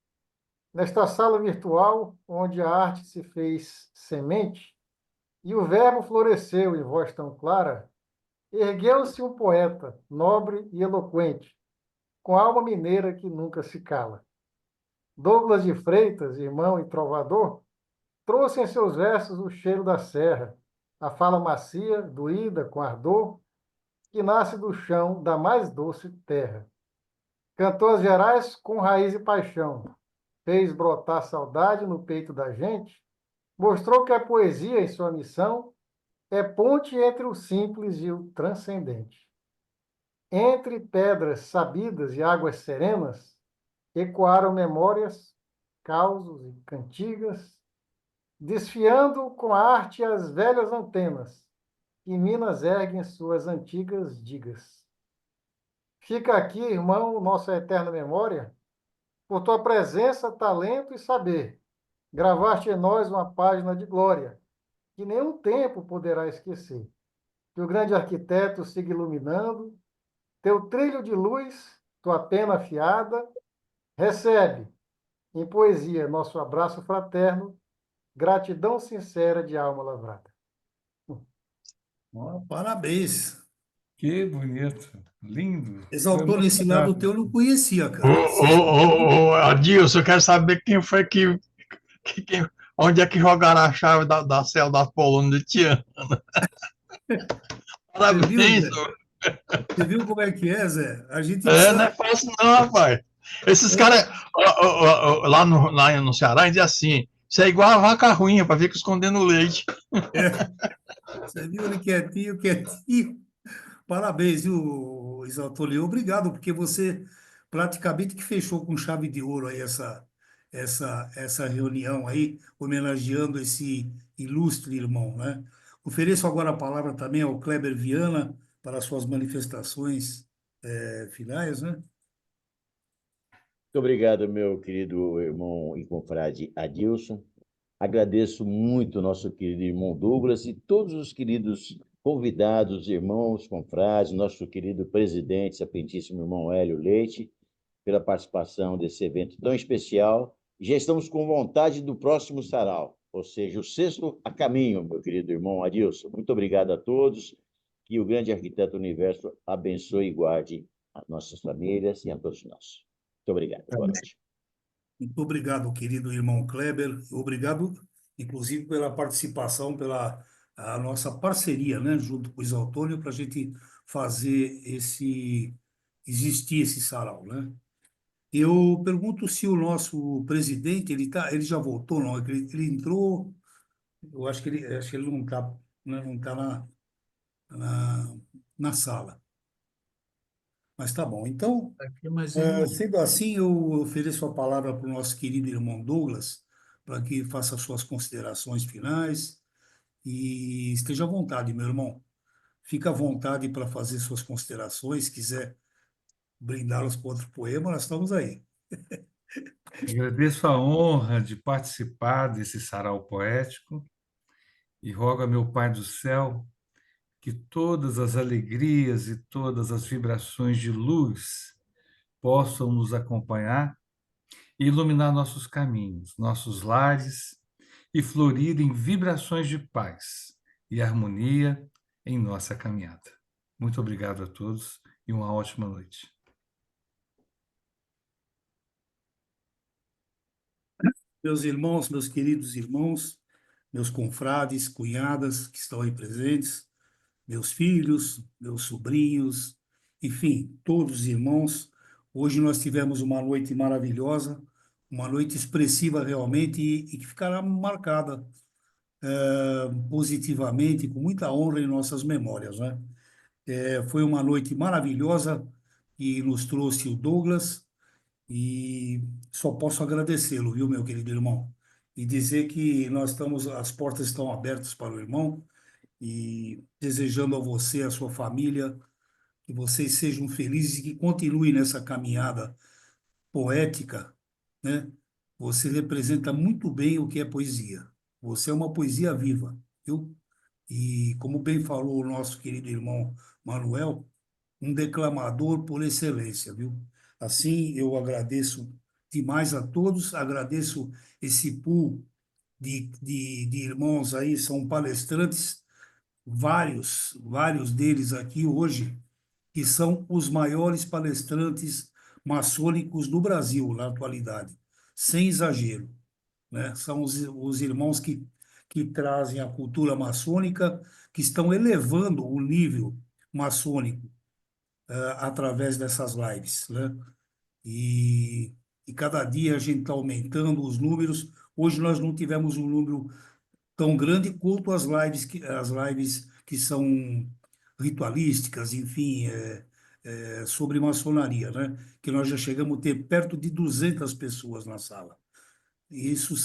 Nesta sala virtual, onde a arte se fez semente e o verbo floresceu em voz tão clara, ergueu-se um poeta, nobre e eloquente, com alma mineira que nunca se cala. Douglas de Freitas, irmão e trovador, trouxe em seus versos o cheiro da serra, a fala macia, doída, com ardor, que nasce do chão da mais doce terra. Cantou as Gerais com raiz e paixão, fez brotar saudade no peito da gente, mostrou que a poesia, em sua missão, é ponte entre o simples e o transcendente. Entre pedras sabidas e águas serenas, ecoaram memórias, causos e cantigas, desfiando com a arte as velhas antenas, que Minas erguem suas antigas digas. Fica aqui, irmão, nossa eterna memória, por tua presença, talento e saber. Gravaste em nós uma página de glória, que nenhum tempo poderá esquecer. Que o grande arquiteto siga iluminando, teu trilho de luz, tua pena afiada, recebe, em poesia, nosso abraço fraterno, gratidão sincera de alma lavrada. Parabéns. Que bonito, lindo. Foi Exaltou nesse lado emocionante. teu, eu não conhecia, Ô, cara. Adilson, eu quero saber quem foi onde é que jogaram a chave da cela da Polônia de Tiana. Parabéns, Zé? Você viu como é que é, Zé? A gente não é precisa... fácil não, rapaz. Esses caras, lá no Ceará, dizem assim, isso é igual a vaca ruim, para ficar escondendo leite. Você viu ele quietinho, quietinho. Parabéns, viu, Exaltolio? Obrigado, porque você praticamente que fechou com chave de ouro aí essa reunião aí, homenageando esse ilustre irmão, né? Ofereço agora a palavra também ao Kleber Viana para suas manifestações finais, né? Muito obrigado, meu querido irmão e confrade Adilson. Agradeço muito nosso querido irmão Douglas e todos os queridos convidados, irmãos, confrades, nosso querido presidente, sapientíssimo irmão Hélio Leite, pela participação desse evento tão especial. Já estamos com vontade do próximo sarau, ou seja, o sexto a caminho, meu querido irmão Adilson. Muito obrigado a todos. Que o grande arquiteto do universo abençoe e guarde as nossas famílias e a todos nós. Muito obrigado. Boa noite. Muito obrigado, querido irmão Kleber. Obrigado, inclusive, pela participação, pela a nossa parceria, né, junto com o Exaltônio, para a gente fazer existir esse sarau, né? Eu pergunto se o nosso presidente, ele já voltou, não? Ele entrou, eu acho que ele não está, né, não tá na, na sala. Mas tá bom. Então, Aqui, mas ele não. sendo assim, eu ofereço a palavra para o nosso querido irmão Douglas, para que faça suas considerações finais e esteja à vontade, meu irmão. Fica à vontade para fazer suas considerações, quiser brindá-los com outro poema, nós estamos aí. Agradeço a honra de participar desse sarau poético e rogo a meu Pai do céu que todas as alegrias e todas as vibrações de luz possam nos acompanhar e iluminar nossos caminhos, nossos lares e florir em vibrações de paz e harmonia em nossa caminhada. Muito obrigado a todos e uma ótima noite. Meus irmãos, meus queridos irmãos, meus confrades, cunhadas que estão aí presentes, meus filhos, meus sobrinhos, enfim, todos os irmãos. Hoje nós tivemos uma noite maravilhosa, uma noite expressiva realmente e que ficará marcada positivamente, com muita honra em nossas memórias, né? Foi uma noite maravilhosa que nos trouxe o Douglas e só posso agradecê-lo, viu, meu querido irmão? E dizer que as portas estão abertas para o irmão e desejando a você, a sua família, que vocês sejam felizes e que continuem nessa caminhada poética, né? Você representa muito bem o que é poesia. Você é uma poesia viva, viu? E como bem falou o nosso querido irmão Manuel, um declamador por excelência, viu? Assim, eu agradeço demais a todos, agradeço esse pool de irmãos aí, são palestrantes, vários deles aqui hoje, que são os maiores palestrantes maçônicos do Brasil, na atualidade, sem exagero, né? São os irmãos que trazem a cultura maçônica, que estão elevando o nível maçônico através dessas lives, né? e cada dia a gente está aumentando os números. Hoje nós não tivemos um número tão grande quanto as lives que são ritualísticas, enfim, sobre maçonaria, né? Que nós já chegamos a ter perto de 200 pessoas na sala. Isso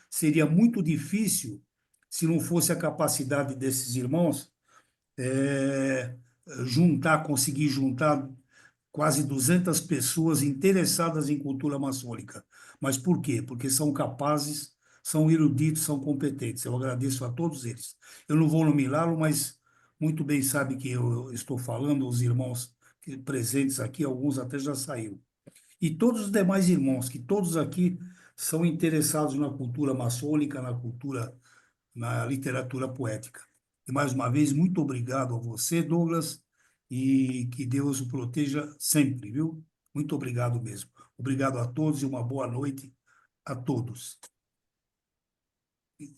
seria muito difícil se não fosse a capacidade desses irmãos conseguir juntar quase 200 pessoas interessadas em cultura maçônica. Mas por quê? Porque são capazes, são eruditos, são competentes. Eu agradeço a todos eles. Eu não vou nomeá-lo, mas muito bem sabe que eu estou falando, os irmãos presentes aqui, alguns até já saíram. E todos os demais irmãos, que todos aqui são interessados na cultura maçônica, na literatura poética. E, mais uma vez, muito obrigado a você, Douglas, e que Deus o proteja sempre, viu? Muito obrigado mesmo. Obrigado a todos e uma boa noite a todos.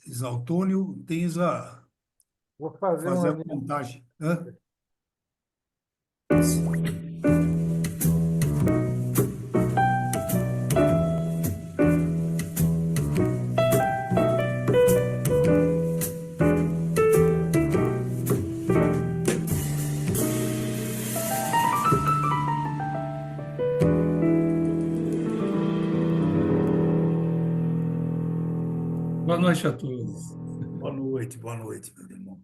Isaltônio, tens Vou fazer fazer a uma... contagem. Hã? Boa noite a todos. Boa noite, meu irmão.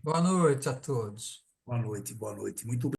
Boa noite a todos. Boa noite, boa noite. Muito